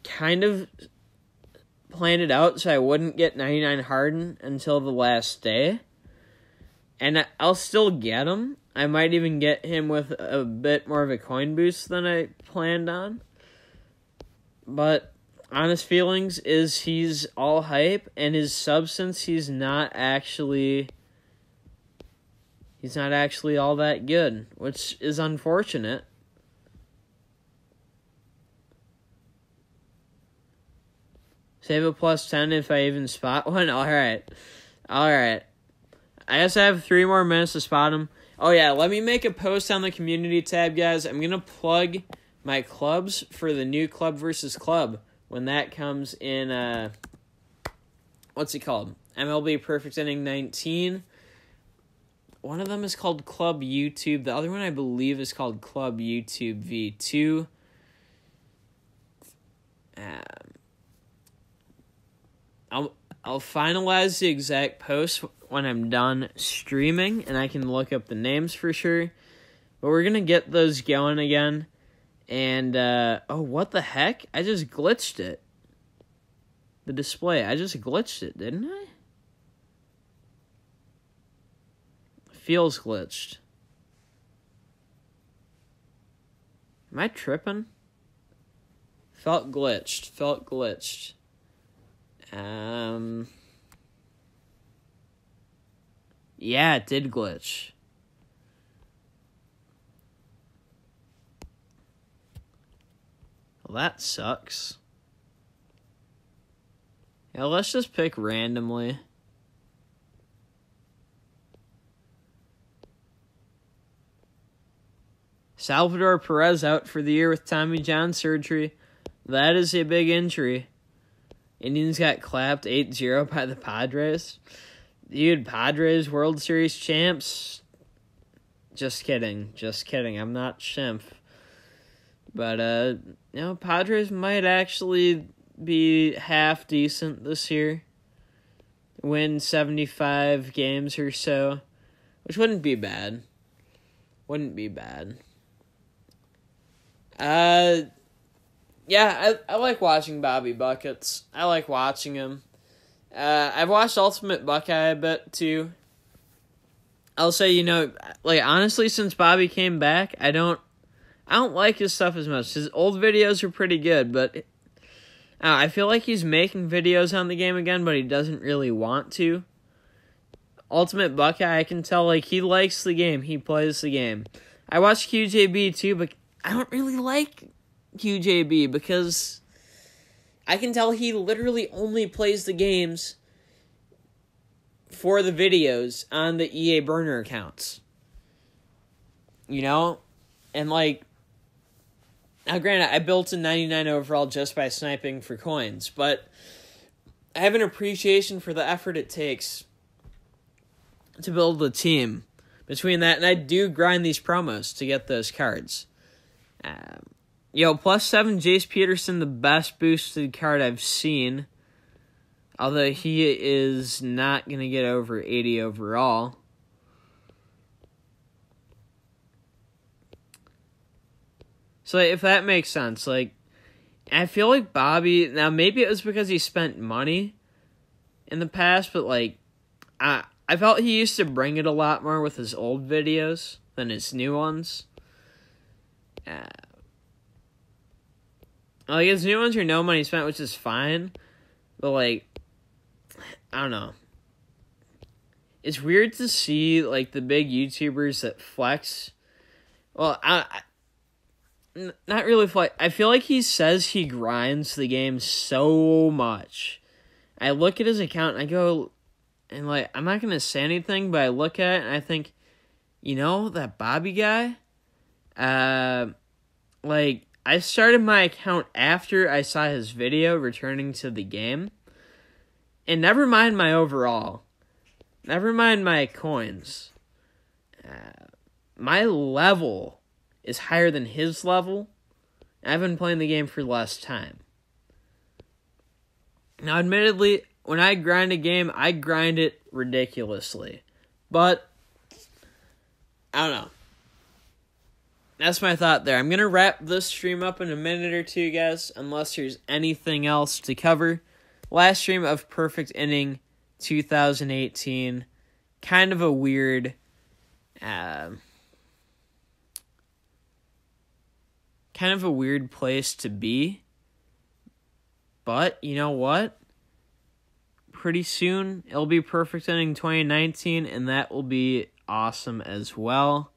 kind of planned it out so I wouldn't get 99 Harden until the last day. And I'll still get him. I might even get him with a bit more of a coin boost than I planned on. But honest feelings is he's all hype, and his substance, he's not actually all that good, which is unfortunate. Save a plus 10 if I even spot one. All right. I guess I have 3 more minutes to spot him. Oh, yeah, let me make a post on the community tab, guys. I'm going to plug my clubs for the new Club versus Club when that comes in, what's it called? MLB Perfect Inning 19. One of them is called Club YouTube. The other one, I believe, is called Club YouTube V2. I'll finalize the exact post when I'm done streaming, and I can look up the names for sure. But we're going to get those going again. And, what the heck? I just glitched it. The display. I just glitched it, didn't I? Feels glitched. Am I tripping? Felt glitched. Yeah, it did glitch. Well, that sucks. Yeah, let's just pick randomly. Salvador Perez out for the year with Tommy John surgery. That is a big injury. Indians got clapped 8-0 by the Padres. Dude, Padres World Series champs. Just kidding. I'm not Shemp. But, Padres might actually be half decent this year. Win 75 games or so, which wouldn't be bad. Yeah, I like watching Bobby Buckets. I like watching him. I've watched Ultimate Buckeye a bit, too. I'll say, honestly, since Bobby came back, I don't like his stuff as much. His old videos are pretty good, but I feel like he's making videos on the game again, but he doesn't really want to. Ultimate Buckeye, I can tell, he likes the game. He plays the game. I watch QJB, too, but I don't really like QJB because I can tell he literally only plays the games for the videos on the EA burner accounts. And now granted, I built a 99 overall just by sniping for coins, but I have an appreciation for the effort it takes to build a team between that, and I do grind these promos to get those cards. +7 Jace Peterson, the best boosted card I've seen. Although he is not going to get over 80 overall. So if that makes sense, I feel like Bobby, now maybe it was because he spent money in the past, but I felt he used to bring it a lot more with his old videos than his new ones. His new ones are no money spent, which is fine. But, I don't know. It's weird to see, the big YouTubers that flex. Well, not really flex. I feel like he says he grinds the game so much. I look at his account and I go, and, I'm not going to say anything, but I look at it and I think, that Bobby guy, I started my account after I saw his video returning to the game. And never mind my overall. Never mind my coins. My level is higher than his level. I've been playing the game for less time. Now, admittedly, when I grind a game, I grind it ridiculously. But, I don't know. That's my thought there. I'm going to wrap this stream up in a minute or two, guys, unless there's anything else to cover. Last stream of Perfect Inning 2018. Kind of a weird... kind of a weird place to be. But, you know what? Pretty soon, it'll be Perfect Inning 2019, and that will be awesome as well.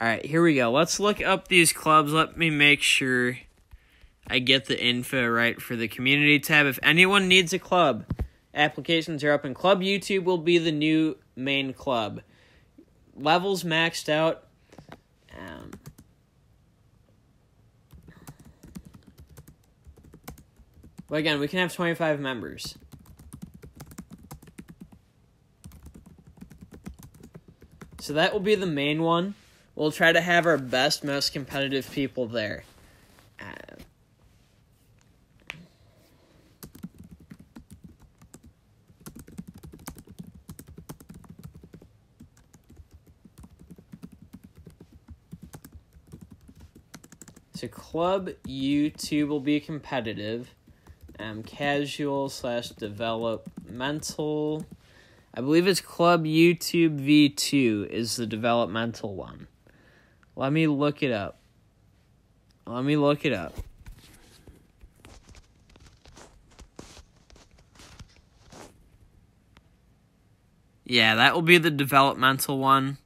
Alright, here we go. Let's look up these clubs. Let me make sure I get the info right for the community tab. If anyone needs a club, applications are up, and Club YouTube will be the new main club. Levels maxed out. But again, we can have 25 members. So that will be the main one. We'll try to have our best, most competitive people there. So Club YouTube will be competitive. Casual / developmental. I believe it's Club YouTube V2 is the developmental one. Let me look it up. Yeah, that will be the developmental one.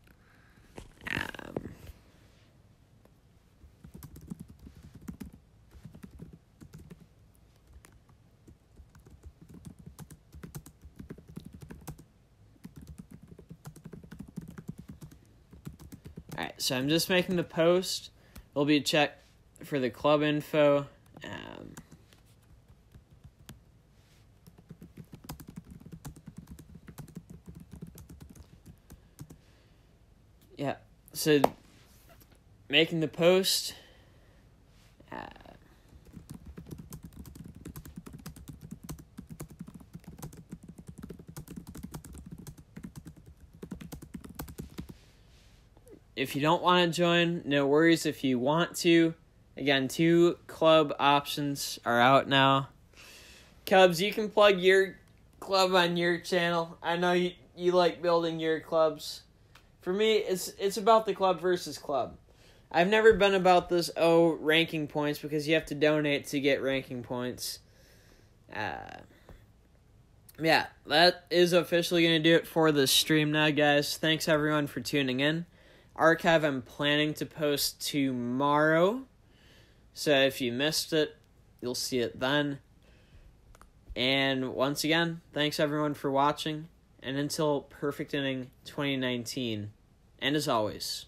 Alright, so I'm just making the post. There'll be a check for the club info. Yeah, so making the post. If you don't want to join, no worries. If you want to, again, 2 club options are out now. Cubs, you can plug your club on your channel. I know you like building your clubs. For me, it's about the club versus club. I've never been about this, ranking points, because you have to donate to get ranking points. Yeah, that is officially going to do it for the stream now, guys. Thanks, everyone, for tuning in. Archive I'm planning to post tomorrow. So if you missed it, you'll see it then. And once again, thanks everyone for watching. And until Perfect Inning 2019. And as always,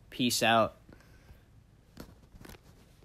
peace out.